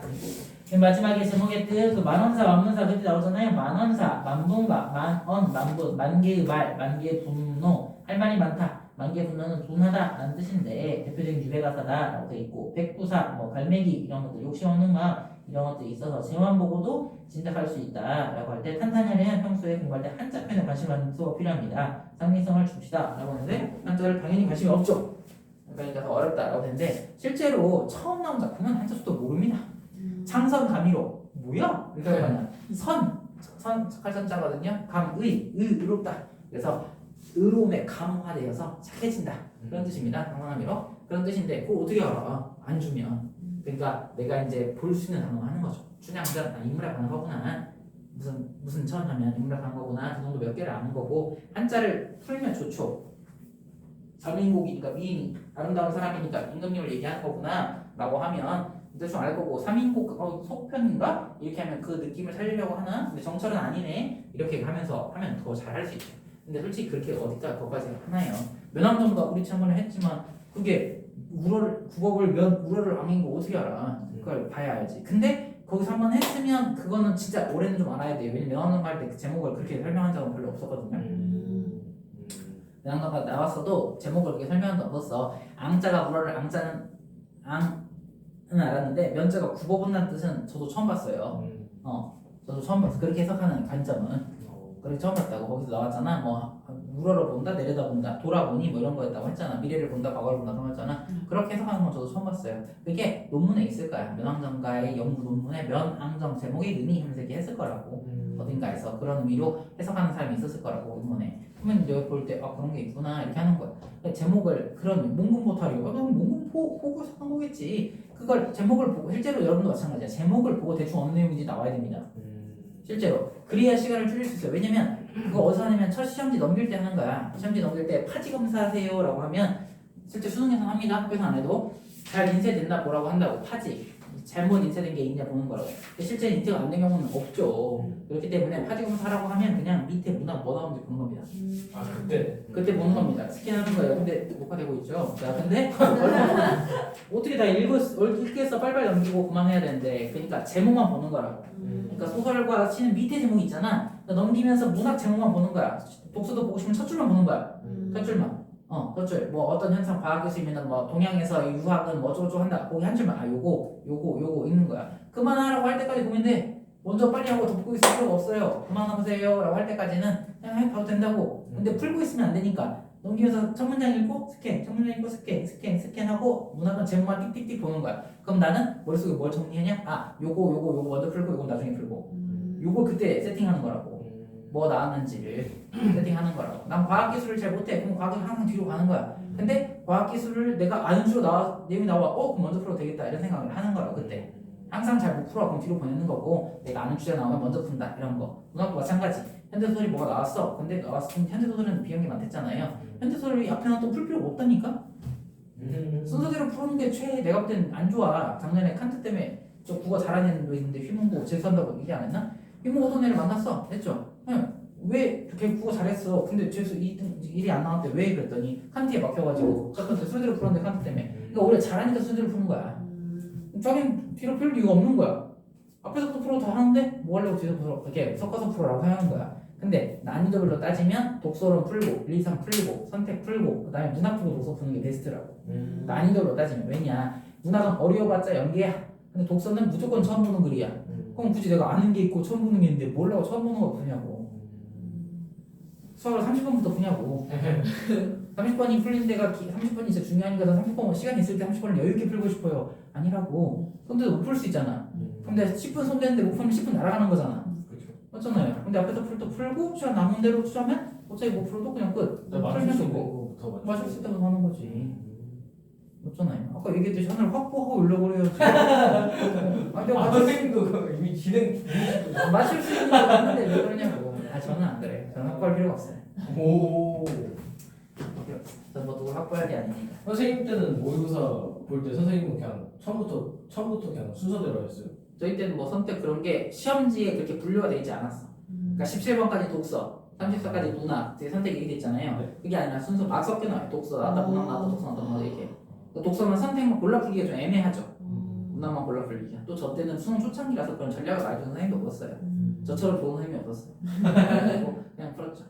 맨 마지막에 제목에 뜬 그 만원사 만문사 그때 나오잖아요. 만원사 만분가 만언 만분 만개의 말 만개의 분노 할 말이 많다. 만개의 분노는 둔하다 라는 뜻인데 대표적인 유배가사다 라고 돼 있고 백부사 뭐 갈매기 이런 것들 욕심 없는 가 이런 것들이 있어서 제만 보고도 진작할 수 있다 라고 할 때 탄탄하려면 평소에 공부할 때 한자 편에 관심 갖는 수가 필요합니다. 상징성을 줍시다 라고 하는데 한자를 당연히 관심이 없죠. 그러니까 더 어렵다 라고 했는데 실제로 처음 나온 작품은 한자 수도 모릅니다. 창선 감이로 뭐야? 이렇게 하면 선 착할선자거든요. 감의 의롭다. 그래서 의로움에 감화되어서 착해진다 그런 뜻입니다. 강원함이로 그런 뜻인데 그거 어떻게 알아? 안 주면 그러니까 내가 이제 볼 수 있는 단어 하는 거죠. 춘향전 인물에 관한 거구나. 무슨 천 하면 인물에 관한 거구나. 그 정도 몇 개를 아는 거고 한자를 풀면 좋죠. 전민국이니까 미인이 아름다운 사람이니까 임금님을 얘기하는 거구나 라고 하면 대충 알 거고 3인국 속편인가? 이렇게 하면 그 느낌을 살리려고 하나? 근데 정철은 아니네 이렇게 하면서 하면 더 잘할 수 있죠. 근데 솔직히 그렇게 어디다 그거까지 하나요? 면함정가 우리 지난번에 했지만 그게 국어를 우러를 앙인 거 어떻게 알아? 그걸 봐야 알지. 근데 거기서 한번 했으면 그거는 진짜 올해는 좀 알아야 돼요. 왜냐면 면함정가 할 때 그 제목을 그렇게 설명한 적은 별로 없었거든요. 면함정가 나왔어도 제목을 그렇게 설명한 적 없었어. 앙자가 우러를 앙자는 앙은 알았는데 면자가 국어 본다는 뜻은 저도 처음 봤어요. 저도 처음 봤어. 그렇게 해석하는 관점은 그렇게 처음 봤다고. 거기서 나왔잖아. 뭐 우러러 본다, 내려다 본다, 돌아보니 뭐 이런 거였다고 했잖아. 미래를 본다, 과거를 본다 그런 거였잖아. 그렇게 해석하는 건 저도 처음 봤어요. 그게 논문에 있을 거야. 면함정가의 연구 논문에 면함정 제목이 의미 하면서 이렇게 했을 거라고. 어딘가에서 그런 의미로 해석하는 사람이 있었을 거라고 논문에. 그러면 여기 볼 때 그런 게 있구나 이렇게 하는 거야. 제목을 그런 몽금포탈이고 그럼 몽금포고 한 거겠지. 그걸 제목을 보고 실제로 여러분도 마찬가지야. 제목을 보고 대충 어느 내용인지 나와야 됩니다. 실제로 그래야 시간을 줄일 수 있어요. 왜냐면 그거 어디서 하냐면 첫 시험지 넘길 때 하는 거야. 시험지 넘길 때 파지 검사하세요 라고 하면 실제 수능에서 합니다. 학교에서 안 해도 잘 인쇄됐나 보라고 한다고. 파지 잘못 인쇄된 게 있냐 보는 거라고. 근데 실제 인쇄가 안 된 경우는 없죠. 그렇기 때문에 파지 검사하라고 하면 그냥 밑에 문항 뭐 나오는지 보는 겁니다. 아 그때 보는 겁니다. 스캔하는 거예요. 근데 녹화되고 있죠. 자, 근데 어떻게 다 읽겠어? 빨리빨리 넘기고 그만해야 되는데, 그러니까 제목만 보는 거라고. 그러니까 소설과 시는 밑에 제목이 있잖아. 그러니까 넘기면서 문학 제목만 보는 거야. 독서도 보고 싶으면 첫 줄만 보는 거야. 첫 줄만. 첫 줄. 뭐 어떤 현상 과학에서 있으면 뭐 동양에서 유학은 뭐 어쩌고저쩌고 한다. 거기 한 줄만. 요거 읽는 거야. 그만하라고 할 때까지 보면 돼. 먼저 빨리 하고 덮고 있을 필요가 없어요. 그만하세요 라고 할 때까지는 그냥 봐도 된다고. 근데 풀고 있으면 안 되니까 넘기면서 첫 문장 읽고 스캔, 첫 문장 읽고 스캔하고 문학은 제목만 띡띡띡 보는 거야. 그럼 나는 머릿속에 뭘 정리하냐? 요거 먼저 풀고 요거 나중에 풀고 요거 그때 세팅하는 거라고. 뭐 나왔는지를 세팅하는 거라고. 난 과학기술을 잘 못해. 그럼 과학은 항상 뒤로 가는 거야. 근데 과학기술을 내가 아는 줄로 내용이 나와. 그럼 먼저 풀어도 되겠다 이런 생각을 하는 거라고. 그때 항상 잘 못 풀어. 그럼 뒤로 보내는 거고, 내가 아는 주제 나오면 먼저 푼다 이런 거. 문학도 마찬가지. 현대소설이 뭐가 나왔어. 근데 나왔으면 현대소설은 비용이 많댔잖아요. 현대소설이 앞에는 또 풀 필요가 없다니까. 순서대로 푸는 게 내가 볼 때는 안 좋아. 작년에 칸트 때문에 저 국어 잘하는 애도 있는데 휘문고 재수한다고 얘기 안 했나? 휘문고 오던 애를 만났어. 했죠. 왜 걔 국어 잘했어. 근데 재수 2등 1이 안 나왔대. 왜? 그랬더니 칸트에 막혀가지고 첫 번째 순서대로 풀었는데 칸트 때문에. 그러니까 원래 잘하니까 순서대로 푸는 거야. 자기는 뒤로 풀 이유가 없는 거야. 앞에서부터 풀어 더 하는데 뭐 하려고 뒤에서 풀어. 이렇게 섞어서 풀어라고 하는 거야. 근데 난이도별로 따지면 독서론 풀고 1, 2, 3 풀고 선택 풀고 그 다음에 문학 풀고 독서 푸는 게 베스트라고. 난이도별로 따지면. 왜냐 문학은 어려워봤자 연계야. 근데 독서는 무조건 처음 보는 글이야. 그럼 굳이 내가 아는 게 있고 처음 보는 게 있는데 뭘라고 처음 보는 거 푸냐고. 수학을 30번부터 푸냐고. 30번이 풀린 데가 30번이 진짜 중요하니까 30번 시간 있을 때 30번을 여유있게 풀고 싶어요. 아니라고. 손대도 못 풀 수 있잖아. 근데 10분 손대는데 못 풀면 10분 날아가는 거잖아. 그렇죠. 맞잖아요. 근데 앞에서 풀고 시간 남은 대로 투자하면 어차피 못 풀어도 그냥 끝. 풀면 되고. 맞출 수 있다고 하는 거지. 맞잖아요. 아까 얘기했듯이 하나를 확보하고 올려버려야지. 선생님도 이미 진행 맞출 수 있는 거 맞는데 왜 그러냐고. 저는 안 그래. 저는 확보할 필요가 없어요. 오. 저는 뭐 누굴 확보할 게 아니니까. 선생님 때는 모의고사 볼 때 선생님은 그냥 처음부터 그냥 순서대로 했어요. 저희 때는 뭐 선택 그런 게 시험지에 그렇게 분류가 되어 있지 않았어. 그러니까 17번까지 독서, 34까지 문학, 되게 선택이 이렇게 돼 있잖아요. 네. 그게 아니라 순서 막 섞여 나와요. 독서 나왔다, 문학 나왔다, 독서 나왔다, 문학 이렇게. 독서는 선택만 골라풀기가 좀 애매하죠. 문학만 골라풀기가. 또 저 때는 수능 초창기라서 그런 전략을 알려주는 선생님도 없었어요. 저처럼 좋은 선생님이 없었어요. 그냥 풀었죠.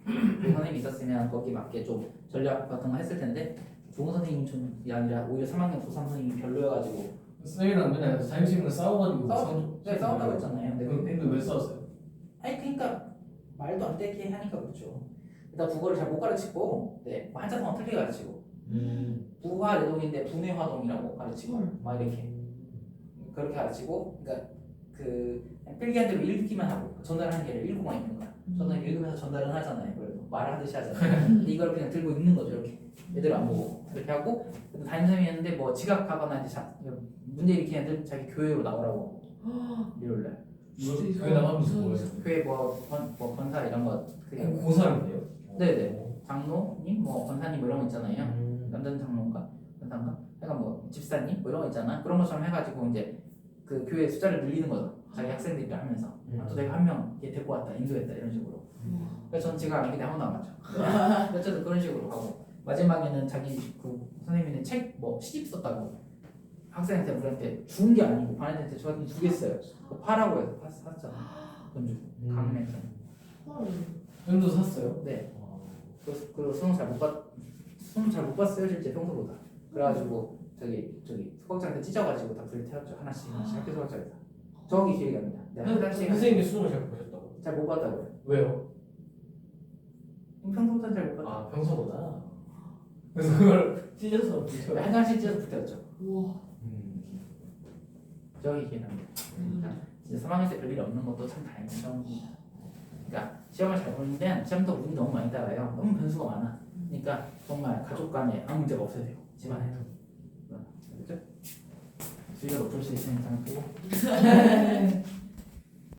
좋은 선생님이 있었으면 거기에 맞게 좀 전략 같은 거 했을 텐데 좋은 선생님이 좀이 아니라 오히려 3학년 고3 선생님이 별로여가지고 선생님이랑 맨날 자격증을 싸워가지고 싸웠다고 했잖아요. 근데 왜 싸웠어요? 아니 그러니까 말도 안 되게 하니까 그렇죠. 일단 국어를 잘 못 가르치고, 뭐 한자성어 틀리게 가르치고, 부화 내동인데 분해 화동이라고 가르치고, 막 이렇게 그렇게 가르치고, 그러니까 그 필기한 대로 읽기만 하고 전달하는 게 아니라 읽고만 있는 거야. 저는 읽으면서 전달은 하잖아요. 그래도 말하듯이 하잖아요. 근데 이걸 그냥 들고 읽는 거죠. 이렇게 애들 안 보고 이렇게 하고 담임선생님이었는데 뭐 지각하거나 이제 문제 일으키는 애들 자기 교회로 나오라고 일요일날. 교회 나가면서 뭐예요? 교회 뭐 권사 이런 거 그게 고3인데요? 네네 장로님 뭐 권사님 뭐 이런 거 있잖아요. 남자는 장로인가? 변사인가? 약간 뭐 집사님 뭐 이런 거 있잖아. 그런 것처럼 해가지고 이제 그 교회 숫자를 늘리는 거죠. 자기 학생들이랑 하면서 아, 또 내가 한 명 데리고 왔다 인도했다 이런 식으로. 그래서 전 제가 알기 때문에 한 번도 안 갔죠. 어쨌든 그런 식으로 하고 마지막에는 자기 그 선생님이 책 뭐 시집 썼다고 학생한테 우리한테 준 게 아니고 반애들한테 저한테 주겠어요. 그거 파라고 해서 샀잖아. 돈 주고 강매에서. 헐. 형도 샀어요? 네. 그리고 수능 잘 못 봤어요 실제 평소보다. 그래가지고 저기 소각장한테 찢어가지고 다 불 태웠죠. 하나씩 학교 소각장에서. 저기 기억이 납니다. 내가 하나씩 선생님이 수능을 잘 보셨다고? 잘 못 봤다고요. 왜요? 평소보다 잘 못 봤다. 아 평소보다? 그래서 그걸 찢어서 붙여. 한 장씩 찢어서 붙였죠. 우와. 저기 기억이 납니다. 진짜 3학년 때 별일 없는 것도 참 다행인 점입니다. 그러니까 시험을 잘 보는데 시험도 운이 너무 많이 따라요. 너무 변수가 많아. 그러니까 정말 가족 간에 아무 문제가 없어야 돼요. 집안에도. 그렇죠? 수위가 높을 수 있으니까 보고.